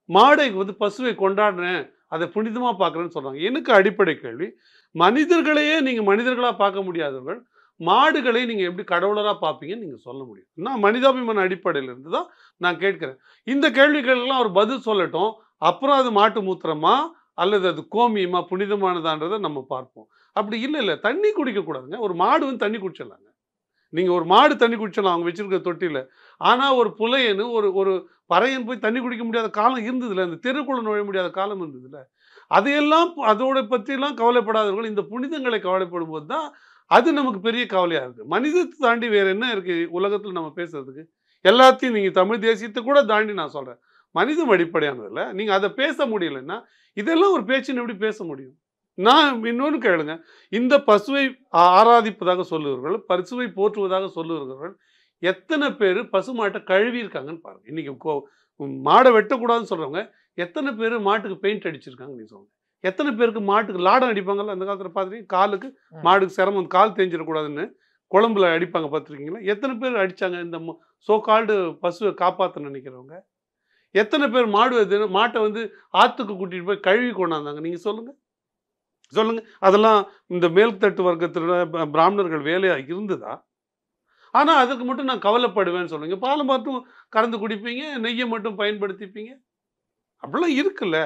Speaker 3: மாடை வந்து பசுவை கொண்டாடுறேன், அதை புனிதமாக பார்க்குறேன்னு சொல்கிறாங்க. எனக்கு அடிப்படை கேள்வி, மனிதர்களையே நீங்கள் மனிதர்களாக பார்க்க முடியாதவர்கள் மாடுகளை நீங்கள் எப்படி கடவுளராக பார்ப்பீங்கன்னு நீங்கள் சொல்ல முடியும். நான் மனிதாபிமான அடிப்படையில் இருந்து தான் நான் கேட்குறேன். இந்த கேள்விகளுக்கெல்லாம் அவர் பதில் சொல்லட்டும், அப்புறம் அது மாட்டு மூத்திரமா அல்லது அது கோமியமா புனிதமானதான்றதை நம்ம பார்ப்போம். அப்படி இல்லை தண்ணி குடிக்கக்கூடாதுங்க. ஒரு மாடு வந்து தண்ணி குடிச்சிடலாங்க. நீங்கள் ஒரு மாடு தண்ணி குடிச்சிடலாம் அவங்க வச்சுருக்க தொட்டியில். ஆனால் ஒரு புலையனு ஒரு பறையன் போய் தண்ணி குடிக்க முடியாத காலம் இருந்ததில்ல, அந்த தெருக்குள்ள நுழைய முடியாத காலம் இருந்ததில்ல. அதையெல்லாம் அதோட பற்றியெல்லாம் கவலைப்படாதவர்கள் இந்த புனிதங்களை கவலைப்படும் போது தான் அது நமக்கு பெரிய கவலையாக இருக்குது. மனிதத்தை தாண்டி வேறு என்ன இருக்குது உலகத்தில் நம்ம பேசுறதுக்கு? எல்லாத்தையும் நீங்கள் தமிழ் தேசியத்தை கூட தாண்டி நான் சொல்கிறேன், மனிதம் அடிப்படையானதில்ல. நீங்கள் அதை பேச முடியலைன்னா இதெல்லாம் ஒரு பேச்சுன்னு எப்படி பேச முடியும்? நான் இன்னொன்று கேளுங்க, இந்த பசுவை ஆராதிப்பதாக சொல்லுவர்கள், பசுவை போற்றுவதாக சொல்லுவர்கள் எத்தனை பேர் பசுமாட்டை கழுவியிருக்காங்கன்னு பாருங்க. இன்னைக்கு மாடை வெட்டக்கூடாதுன்னு சொல்றவங்க எத்தனை பேர் மாட்டுக்கு பெயிண்ட் அடிச்சிருக்காங்க நீ சொல்லுங்க. எத்தனை பேருக்கு மாட்டுக்கு லாடம் அடிப்பாங்கல்ல அந்த காலத்தில் பார்த்துருக்கீங்க, காலுக்கு மாடுக்கு சிரமம், கால் தேஞ்சிடக்கூடாதுன்னு குழம்புல அடிப்பாங்க பார்த்துருக்கீங்களா? எத்தனை பேர் அடிச்சாங்க இந்த சோகால்டு பசுவை காப்பாற்ற நினைக்கிறவங்க? எத்தனை பேர் மாட்டை வந்து ஆற்றுக்கு கூட்டிகிட்டு போய் கழுவி கொண்டாந்தாங்க நீங்கள் சொல்லுங்கள். அதெல்லாம் இந்த மேல்தட்டு வர்க்கத்தில் பிராமணர்கள் வேலையாக இருந்ததா? ஆனால் அதுக்கு மட்டும் நான் கவலைப்படுவேன்னு சொல்லுங்க. பாலை மட்டும் கறந்து குடிப்பீங்க, நெய்யை மட்டும் பயன்படுத்திப்பீங்க, அப்படிலாம் இருக்குல்ல.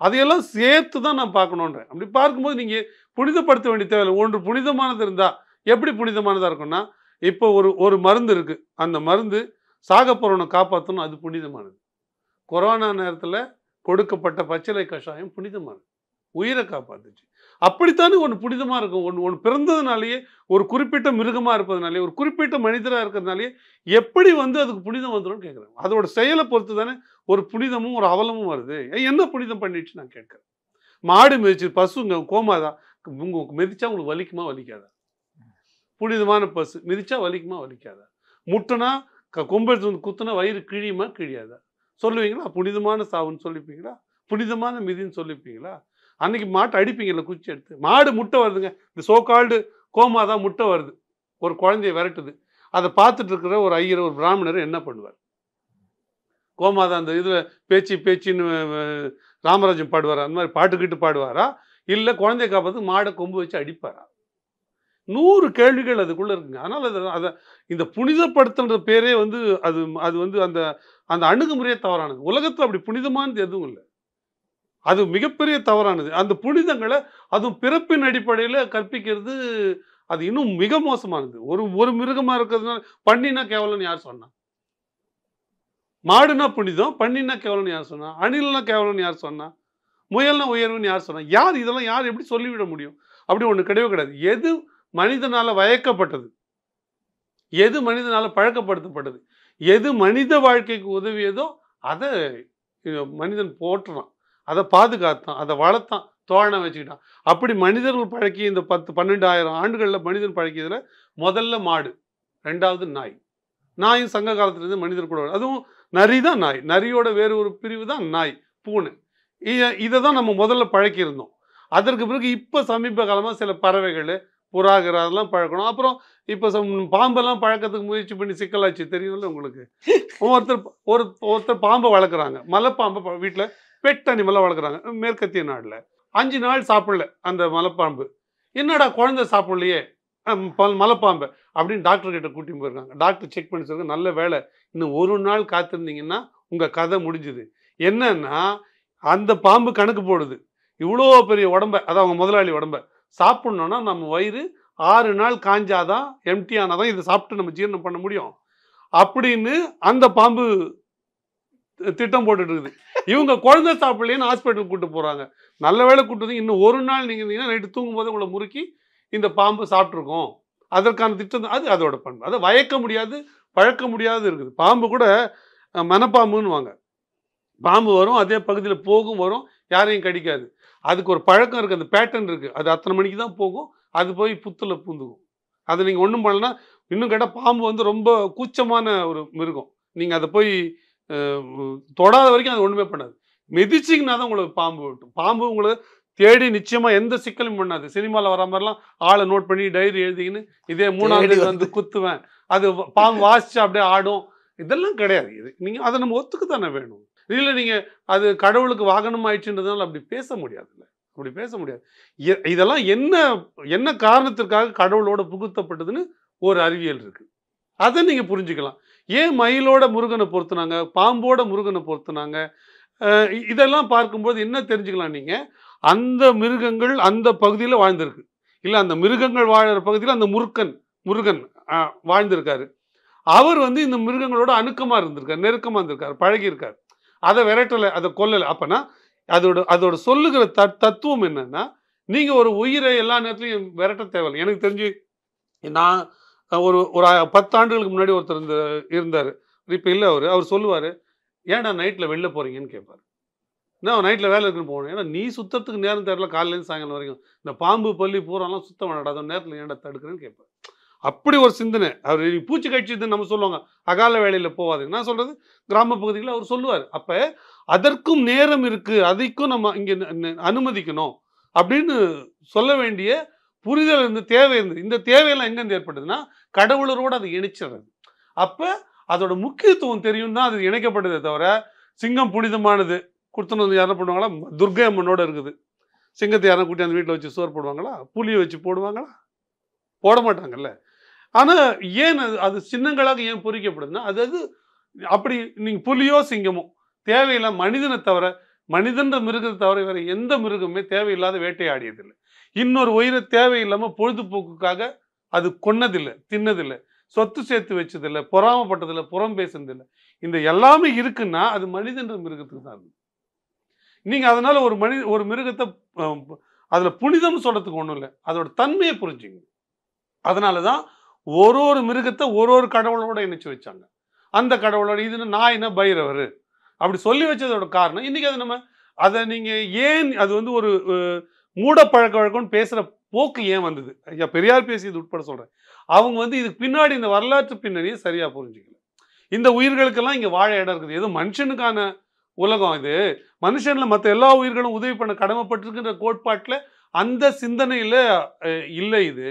Speaker 3: அதையெல்லாம் சேர்த்து தான் நான் பார்க்கணுன்றேன். அப்படி பார்க்கும்போது நீங்கள் புனிதப்படுத்த வேண்டிய தேவையில்லை. ஒன்று புனிதமானது இருந்தால் எப்படி புனிதமானதாக இருக்கும்னா, இப்போ ஒரு மருந்து இருக்குது, அந்த மருந்து சாகப்போறவனை காப்பாற்றணும், அது புனிதமானது. கொரோனா நேரத்தில் கொடுக்கப்பட்ட பச்சிலை கஷாயம் புனிதமானது, உயிரை காப்பாத்துச்சு. அப்படித்தானே ஒன்று புனிதமாக இருக்கும். ஒன்று பிறந்ததுனாலேயே, ஒரு குறிப்பிட்ட மிருகமாக இருப்பதுனாலே, ஒரு குறிப்பிட்ட மனிதராக இருக்கிறதுனாலே எப்படி வந்து அதுக்கு புனிதம் வந்துடும் கேட்குறேன். அதோட செயலை பொறுத்து தானே ஒரு புனிதமும் ஒரு அவலமும் வருது. என்ன புனிதம் பண்ணிடுச்சு நான் கேட்குறேன். மாடு மிதிச்சு, பசுங்க கோமாதான் மிதிச்சா உங்களுக்கு வலிக்குமா வலிக்காதா? புனிதமான பசு மிதிச்சா வலிக்குமா வலிக்காதா? முட்டுனா கொம்பெடுத்து வந்து குத்துனா வயிறு கிழியுமா கிழியாதா? சொல்லுவீங்களா? புனிதமான சாவுன்னு சொல்லிப்பீங்களா? புனிதமான மிதின்னு சொல்லிப்பீங்களா? அன்னைக்கு மாட்டை அடிப்பீங்கல்ல குச்சி எடுத்து. மாடு முட்டை வருதுங்க, இந்த சோகால்டு கோமாதான் முட்டை வருது, ஒரு குழந்தைய விரட்டுது. அதை பார்த்துட்டு இருக்கிற ஒரு ஐயர், ஒரு பிராமணர் என்ன பண்ணுவார்? கோமாதான் அந்த இதில் பேச்சின்னு ராமராஜன் பாடுவாரா? அந்த மாதிரி பாட்டுக்கிட்டு பாடுவாரா? இல்லை குழந்தைய காப்பாற்று மாடை கொம்பு வச்சு அடிப்பாரா? 100 கேள்விகள் அதுக்குள்ளே இருக்குங்க. அதனால் அதை இந்த புனிதப்படுத்துன்ற பேரே வந்து அது வந்து அந்த அணுகுமுறையே தவறானது. உலகத்தில் அப்படி புனிதமானது எதுவும் இல்லை, அது மிகப்பெரிய தவறானது. அந்த புனிதங்களை அதுவும் பிறப்பின் அடிப்படையில் கற்பிக்கிறது அது இன்னும் மிக மோசமானது. ஒரு மிருகமாக இருக்கிறதுனால பண்ணினா கேவலம்னு யார் சொன்னா? மாடுனா புனிதம், பண்ணினா கேவலம்னு யார் சொன்னா? அணில்னா கேவலம்னு யார் சொன்னா? முயல்னா உயர்வுன்னு யார் சொன்னா? இதெல்லாம் யார் எப்படி சொல்லிவிட முடியும்? அப்படி ஒன்று கிடையவே கிடையாது. எது மனிதனால வயக்கப்பட்டது, எது மனிதனால பழக்கப்படுத்தப்பட்டது, எது மனித வாழ்க்கைக்கு உதவியதோ அதை மனிதன் போற்றுறான், அதை பாதுகாத்தான், அதை வளர்த்தான், தோழனை வச்சுக்கிட்டான். அப்படி மனிதர்கள் பழக்கி இந்த 10-12 ஆயிரம் ஆண்டுகளில் மனிதன் பழக்கியதில் முதல்ல மாடு, 2வது நாய், நாயும் சங்க காலத்துலேருந்து மனிதர் கூட அதுவும் நரி தான் நாய். நரியோட வேறு ஒரு பிரிவு தான் நாய், பூனை. இதை தான் நம்ம முதல்ல பழக்கியிருந்தோம். அதற்கு பிறகு இப்போ சமீப காலமாக சில பறவைகள், புறாகிற அதெல்லாம் பழக்கணும். அப்புறம் இப்போ பாம்பெல்லாம் பழக்கத்துக்கு முயற்சி பண்ணி சிக்கலாச்சு, தெரியும்ல உங்களுக்கு. ஒருத்தர் பாம்பை வளர்க்குறாங்க, மலைப்பாம்பை வீட்டில் பெட் அனிமலாக வளர்க்குறாங்க மேற்கத்திய நாட்டில். 5 நாள் சாப்பிடல அந்த மலைப்பாம்பு. என்னடா குழந்தை சாப்பிடலையே மலைப்பாம்பை அப்படின்னு டாக்டர் கிட்ட கூட்டிட்டு போயிருக்காங்க. டாக்டர் செக் பண்ணி சொல்லுங்க, நல்ல வேலை இன்னும் 1 நாள் காத்திருந்தீங்கன்னா உங்கள் கதை முடிஞ்சுது. என்னன்னா அந்த பாம்பு கணக்கு போடுது, இவ்வளோ பெரிய உடம்பை, அதான் அவங்க முதலாளி உடம்பை சாப்பிட்ணுன்னா நம்ம வயிறு 6 நாள் காஞ்சாதான், எம்டி ஆனாதான் இதை சாப்பிட்டு நம்ம ஜீரணம் பண்ண முடியும் அப்படின்னு அந்த பாம்பு திட்டம் போட்டுட்டு இருக்குது. இவங்க குழந்தை சாப்பிடலேன்னு ஹாஸ்பிட்டலுக்கு கூட்டு போகிறாங்க. நல்ல வேலை கூட்டு இன்னும் 1 நாள் நீங்கள் இருந்தீங்கன்னா நைட்டு தூங்கும் போது உங்களை முறுக்கி இந்த பாம்பு சாப்பிட்ருக்கோம். அதற்கான திட்டம் அது அதோட பண்பு. அதை வயக்க முடியாது, பழக்க முடியாது இருக்குது. பாம்பு கூட மனப்பாம்புன்னு வாங்க. பாம்பு வரும், அதே பகுதியில் போகும், வரும், யாரையும் கடிக்காது. அதுக்கு ஒரு பழக்கம் இருக்குது, அந்த பேட்டர்ன் இருக்குது. அது அத்தனை மணிக்கு தான் போகும், அது போய் புத்தில் பூந்துக்கும். அதை நீங்கள் ஒன்றும் பண்ணலன்னா, இன்னும் கேட்டால் பாம்பு வந்து ரொம்ப கூச்சமான ஒரு மிருகம். நீங்கள் அதை போய் தொடாத வரைக்கும் அது ஒன்றுமே பண்ணாது. மிதிச்சிங்கன்னா தான் உங்களுக்கு பாம்பு விட்டும். பாம்பு உங்களை தேடி நிச்சயமாக எந்த சிக்கலும் பண்ணாது. சினிமாவில் வர மாதிரிலாம் ஆளை நோட் பண்ணி டைரி எழுதிக்கின்னு இதே 3ஆவது வந்து குத்துவேன், அது பாம்பு வாசிச்சு அப்படியே ஆடும், இதெல்லாம் கிடையாது. இது நீங்கள் அதை நம்ம ஒத்துக்கு தானே வேணும். இல்லை நீங்கள் அது கடவுளுக்கு வாகனம் ஆயிடுச்சுன்றதுனால அப்படி பேச முடியாதுல்ல, அப்படி பேச முடியாது. இதெல்லாம் என்ன காரணத்திற்காக கடவுளோட புகுத்தப்பட்டதுன்னு ஒரு அறிவியல் இருக்குது. அதை நீங்கள் புரிஞ்சுக்கலாம். ஏன் மயிலோட முருகனை பொறுத்துனாங்க, பாம்போட முருகனை பொறுத்துனாங்க, இதெல்லாம் பார்க்கும்போது என்ன தெரிஞ்சுக்கலாம் நீங்கள், அந்த மிருகங்கள் அந்த பகுதியில் வாழ்ந்திருக்கு. இல்லை அந்த மிருகங்கள் வாழற பகுதியில் அந்த முருகன் வாழ்ந்திருக்காரு. அவர் வந்து இந்த மிருகங்களோட அணுக்கமாக இருந்திருக்காரு, நெருக்கமாக இருந்திருக்காரு, பழகியிருக்காரு. அதை விரட்டலை, அதை கொல்லலை. அப்போனா அதோட சொல்லுகிற தத்துவம் என்னன்னா, நீங்கள் ஒரு உயிரை எல்லா நேரத்துலையும் விரட்ட தேவையில்லை. எனக்கு தெரிஞ்சு நான் ஒரு 10 ஆண்டுகளுக்கு முன்னாடி ஒருத்தர் இருந்தார், இப்போ இல்லை. அவர் சொல்லுவார், ஏன்டா நைட்டில் வெளில போகிறீங்கன்னு கேட்பார். நான் நைட்டில் வேலை இருக்குன்னு போகணும். ஏன்னா நீ சுத்தத்துக்கு நேரம் தேடல, காலையிலேருந்து சாயங்காலம் வரைக்கும் இந்த பாம்பு பள்ளி பூராலாம் சுத்தம் பண்ணாத நேரத்தில் ஏன்டா தடுக்கிறேன்னு கேட்பார். அப்படி ஒரு சிந்தனை. அவர் பூச்சி கட்சிதுன்னு நம்ம சொல்லுவாங்க, அகால வேலையில் போவாது. நான் சொல்கிறது கிராம பகுதிகளில் அவர் சொல்லுவார். அப்போ அதற்கும் நேரம் இருக்குது, அதைக்கும் நம்ம இங்கே அனுமதிக்கணும் அப்படின்னு சொல்ல வேண்டிய புரிதல் இருந்து, தேவை இருந்து. இந்த தேவையெல்லாம் எங்கேருந்து ஏற்பட்டதுன்னா கடவுளரோடு அதை இணைச்சிடுறது. அப்போ அதோட முக்கியத்துவம் தெரியும் தான் அது இணைக்கப்பட்டதே தவிர, சிங்கம் புனிதமானது கொடுத்துன்னு யாரும் பண்ணுவாங்களா? துர்கை அம்மனோட இருக்குது. சிங்கத்தை யாரும் கூட்டி அந்த வீட்டில் வச்சு சோறு போடுவாங்களா? புளியை வச்சு போடுவாங்களா? போட மாட்டாங்கல்ல. ஆனால் ஏன் அது சின்னங்களாக ஏன் பொறிக்கப்படுதுன்னா, அது அப்படி நீங்கள் புலியோ சிங்கமோ தேவையில்லை. மனிதனை தவிர, மனிதன்ற மிருகத்தை தவிர வேறு எந்த மிருகமே தேவையில்லாத வேட்டையாடியதில்லை. இன்னொரு உயிரை தேவையில்லாமல் பொழுதுபோக்குக்காக அது கொன்னதில்லை, தின்னதில்லை, சொத்து சேர்த்து வச்சதில்லை, பொறாமப்பட்டதில்லை, புறம் பேசுனதில்லை. இந்த எல்லாமே இருக்குன்னா அது மனிதன்ற மிருகத்துக்கு தான் இருக்குது. நீங்கள் அதனால ஒரு மிருகத்தை அதில் புனிதம் சொல்றதுக்கு ஒன்றும் இல்லை, அதோட தன்மையை புரிஞ்சுங்க. அதனால தான் ஒரு மிருகத்தை ஒரு கடவுளோட இணைச்சு வச்சாங்க. அந்த கடவுளோட இதுன்னு நாயினா பைரவர் அப்படி சொல்லி வச்சதோட காரணம் இன்னைக்கு அதை நீங்கள் ஏன் அது வந்து ஒரு மூட பழக்க வழக்கம்னு பேசுகிற போக்கு ஏன் வந்தது? ஐயா பெரியார் பேசியது உட்பட சொல்கிறேன். அவங்க வந்து இதுக்கு பின்னாடி இந்த வரலாற்று பின்னணியை சரியாக புரிஞ்சுக்கல. இந்த உயிர்களுக்கெல்லாம் இங்கே வாழ இடம் இருக்குது, ஏதோ மனுஷனுக்கான உலகம் இது, மனுஷனில் மற்ற எல்லா உயிர்களும் உதவி பண்ண கடமைப்பட்டிருக்குன்ற கோட்பாட்டில் அந்த சிந்தனையில் இல்லை. இது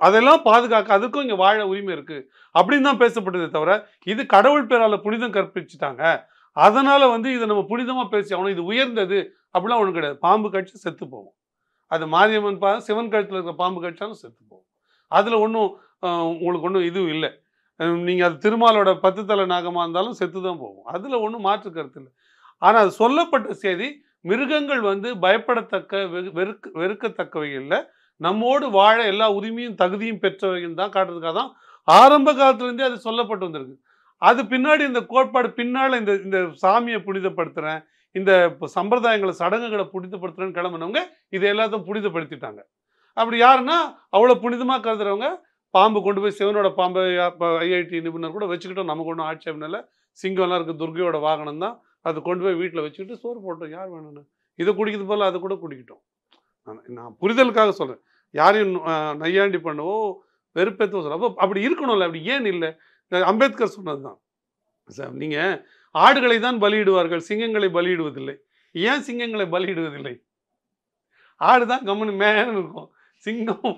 Speaker 3: அதெல்லாம் பாதுகாக்க அதுக்கும் இங்கே வாழ உரிமை இருக்குது அப்படின்னு தான் பேசப்பட்டதே தவிர, இது கடவுள் பேரால் புனிதம் கற்பிச்சுட்டாங்க அதனால் வந்து இதை நம்ம புனிதமாக பேசி ஆகணும், இது உயர்ந்தது அப்படிலாம் ஒன்றும் கிடையாது. பாம்பு கடிச்சு செத்து போவோம். அது மாரியம்மன் சிவன் கழுத்தில் இருக்கிற பாம்பு கடிச்சாலும் செத்து போகும். அதில் ஒன்றும் உங்களுக்கு ஒன்றும் இதுவும் இல்லை. நீங்கள் அது திருமாலோட 10 தலை நாகமாக இருந்தாலும் செத்து தான் போகும். அதில் ஒன்றும் மாற்று கருத்து இல்லை. ஆனால் அது சொல்லப்பட்ட செய்தி மிருகங்கள் வந்து பயப்படத்தக்க வெறுக்கத்தக்கவை இல்லை, நம்மோடு வாழ எல்லா உரிமையும் தகுதியும் பெற்றவையும் தான் காட்டுறதுக்காக தான் ஆரம்ப காலத்துலேருந்தே அது சொல்லப்பட்டு வந்திருக்கு. அது பின்னாடி இந்த கோட்பாடு பின்னால் இந்த சாமியை புனிதப்படுத்துகிறேன், இந்த சம்பிரதாயங்களை சடங்குகளை புனிதப்படுத்துகிறேன்னு கிளம்புனவங்க இதை எல்லாத்தையும் புனிதப்படுத்திட்டாங்க. அப்படி யாருன்னா அவ்வளோ புனிதமாக கருதுறவங்க பாம்பு கொண்டு போய் சிவனோட பாம்பை ஐஐடி நிபுணர் கூட வச்சுக்கிட்டோம், நமக்கு ஒன்றும் ஆட்சேபம் இல்லை. சிங்கம்லாம் இருக்குது, துர்கையோட வாகனம் தான், அது கொண்டு போய் வீட்டில் வச்சுக்கிட்டு சோறு போட்டோம். யார் வேணும்னு இதை குடிக்கிறது போல் அதை கூட குடிக்கிட்டோம். நான் புரிதலுக்காக சொல்கிறேன், யாரையும் நையாண்டி பண்ணவோ வெறுப்பேற்ற சொல்ல. அப்போ அப்படி இருக்கணும்ல, அப்படி ஏன் இல்லை? அம்பேத்கர் சொன்னது தான் சார், நீங்கள் ஆடுகளை தான் பலியிடுவார்கள், சிங்கங்களை பலியிடுவதில்லை. ஏன் சிங்கங்களை பலியிடுவதில்லை? ஆடு தான் கம்முன்னு மேன்னு இருக்கும், சிங்கம்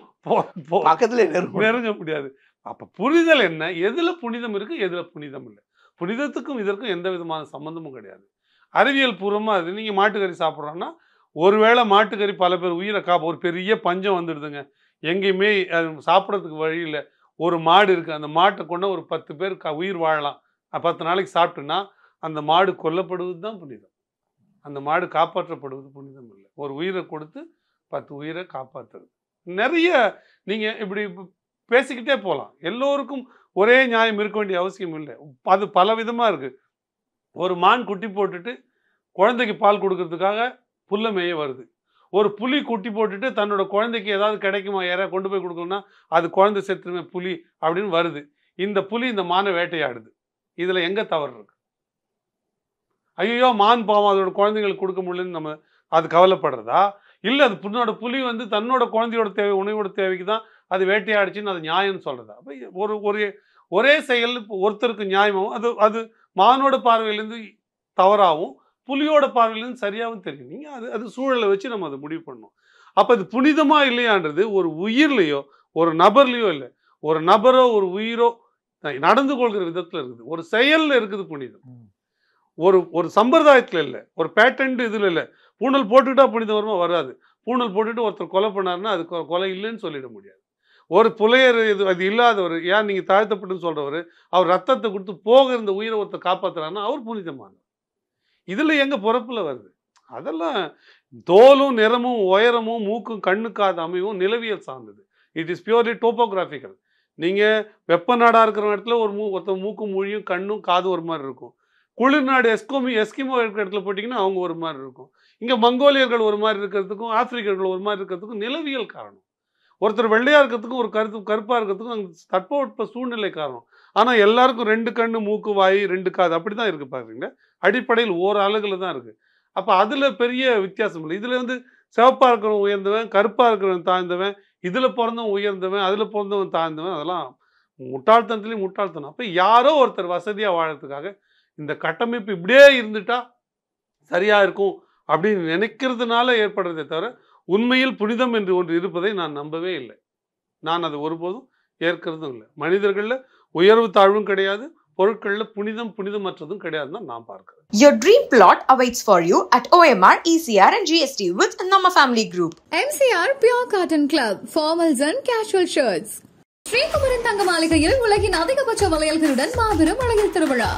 Speaker 7: பக்கத்துல
Speaker 3: நெருங்க முடியாது. அப்போ புரிதல் என்ன? எதில் புனிதம் இருக்குது, எதில் புனிதம் இல்லை. புனிதத்துக்கும் இதற்கும் எந்த விதமான சம்மந்தமும் கிடையாது. அறிவியல் பூர்வமாக அது. நீங்கள் மாட்டுக்கறி சாப்பிட்றோன்னா, ஒருவேளை மாட்டுக்கறி பல பேர் உயிரை ஒரு பெரிய பஞ்சம் வந்துடுதுங்க, எங்கேயுமே அது சாப்பிட்றதுக்கு வழி இல்லை, ஒரு மாடு இருக்குது, அந்த மாட்டை கொண்டு ஒரு 10 பேர் உயிர் வாழலாம், 10 நாளைக்கு சாப்பிட்டுன்னா அந்த மாடு கொல்லப்படுவது தான் புனிதம். அந்த மாடு காப்பாற்றப்படுவது புனிதம் இல்லை. ஒரு உயிரை கொடுத்து 10 உயிரை காப்பாற்றுறது. நிறைய நீங்கள் இப்படி பேசிக்கிட்டே போகலாம். எல்லோருக்கும் ஒரே நியாயம் இருக்க வேண்டிய அவசியம் இல்லை. அது பல விதமாக இருக்குது. ஒரு மான் குட்டி போட்டுட்டு குழந்தைக்கு பால் கொடுக்கறதுக்காக புல்லை மேய வருது. ஒரு புலி குட்டி போட்டுட்டு தன்னோட குழந்தைக்கு ஏதாவது கிடைக்குமா, யாராவது கொண்டு போய் கொடுக்கணும்னா அது குழந்தை செத்துருமே புலி அப்படின்னு வருது. இந்த புலி இந்த மானை வேட்டையாடுது. இதில் எங்கே தவறு இருக்கு? ஐயோ மான் பாவம் அதோட குழந்தைங்களுக்கு கொடுக்க முடியலன்னு நம்ம அது கவலைப்படுறதா? இல்லை அது புலி வந்து தன்னோட குழந்தையோட தேவை, உணவோட தேவைக்கு தான் அது வேட்டையாடுச்சுன்னு அது நியாயம்னு சொல்கிறதா? அப்போ ஒரே செயல் ஒருத்தருக்கு நியாயமாகவும் அது மானோட பார்வையிலேருந்து தவறாகவும் புலியோட பார்வையிலேருந்து சரியாகவும் தெரியும். நீங்கள் அது சூழலை வச்சு நம்ம அதை முடிவு பண்ணணும். அப்போ அது புனிதமாக இல்லையான்றது ஒரு உயிர்லையோ ஒரு நபர்லையோ இல்லை. ஒரு நபரோ ஒரு உயிரோ நடந்து கொள்கிற விதத்தில் இருக்குது. ஒரு செயலில் இருக்குது புனிதம். ஒரு சம்பிரதாயத்தில் இல்லை, ஒரு பேட்டன்ட் இதில் இல்லை. பூணல் போட்டுக்கிட்டா புனிதம் வருமா? வராது. பூணல் போட்டுட்டு ஒருத்தர் கொலை பண்ணாருன்னா அது கொலை இல்லைன்னு சொல்லிட முடியாது. ஒரு புலையர் அது இல்லாதவர், ஏன் நீங்கள் தாழ்த்தப்பட்டுன்னு சொல்கிறவர், அவர் ரத்தத்தை கொடுத்து போக இருந்த உயிரை ஒருத்தர் காப்பாற்றுறாருன்னா அவர் புனிதமானவர். இதில் எங்கள் பிறப்பில் வருது. அதெல்லாம் தோலும் நிறமும் உயரமும் மூக்கும் கண்ணுக்காத அமைவும் நிலவியல் சார்ந்தது. It is purely topographical. நீங்கள் வெப்ப நாடாக இருக்கிற இடத்துல ஒருத்தர் மூக்கும் மொழியும் கண்ணும் காது ஒரு மாதிரி இருக்கும். குளிர் நாடு எஸ்கிமோ இருக்கிற இடத்துல போட்டிங்கன்னா அவங்க ஒரு மாதிரி இருக்கும். இங்கே மங்கோலியர்கள் ஒரு மாதிரி இருக்கிறதுக்கும் ஆப்பிரிக்கர்கள் ஒரு மாதிரி இருக்கிறதுக்கும் நிலவியல் காரணம். ஒருத்தர் வெள்ளையாக இருக்கிறதுக்கும் ஒரு கருப்பாக இருக்கிறதுக்கும் அங்கே தட்பவெட்ப சூழ்நிலை காரணம். ஆனால் எல்லாருக்கும் 2 கண்ணு மூக்கு வாய் 2 காது அப்படி தான் இருக்குது. பாருங்களா, அடிப்படையில் ஓர் அழகுல தான் இருக்குது. அப்போ அதில் பெரிய வித்தியாசம் இல்லை. இதில் வந்து சிவப்பாக இருக்கிறவன் உயர்ந்தவன், கருப்பாக இருக்கிறவன் தாழ்ந்தவன், இதில் பிறந்தவன் உயர்ந்தவன், அதில் பிறந்தவன் தாழ்ந்தவன், அதெல்லாம் முட்டாள்தனத்துலேயும் முட்டாள்தனம். அப்போ யாரோ ஒருத்தர் வசதியாக வாழறதுக்காக இந்த கட்டமைப்பு இப்படியே இருந்துட்டா சரியாக இருக்கும் அப்படின்னு நினைக்கிறதுனால ஏற்படுறதே தவிர உண்மையில் புனிதம் என்று ஒன்று இருப்பதை நான் நம்பவே இல்லை. நான் அதை ஒருபோதும் ஏற்கிறதும் இல்லை. மனிதர்களில் உயர்வு தாழ்வும் கிடையாது, பொருட்களில் புனிதமற்றதும் கிடையாதுன்னு தான் நான் பார்க்கிறேன்.
Speaker 1: Your dream plot awaits for you at OMR, ECR and GST with Nama Family Group.
Speaker 2: MCR Pure Cotton Club, formals and casual shirts. Sri Kumaran தங்க மாளிகையில் உலகின் அதிகபட்ச வளையல்களுடன் மாபெரும் வளையல் திருவிழா.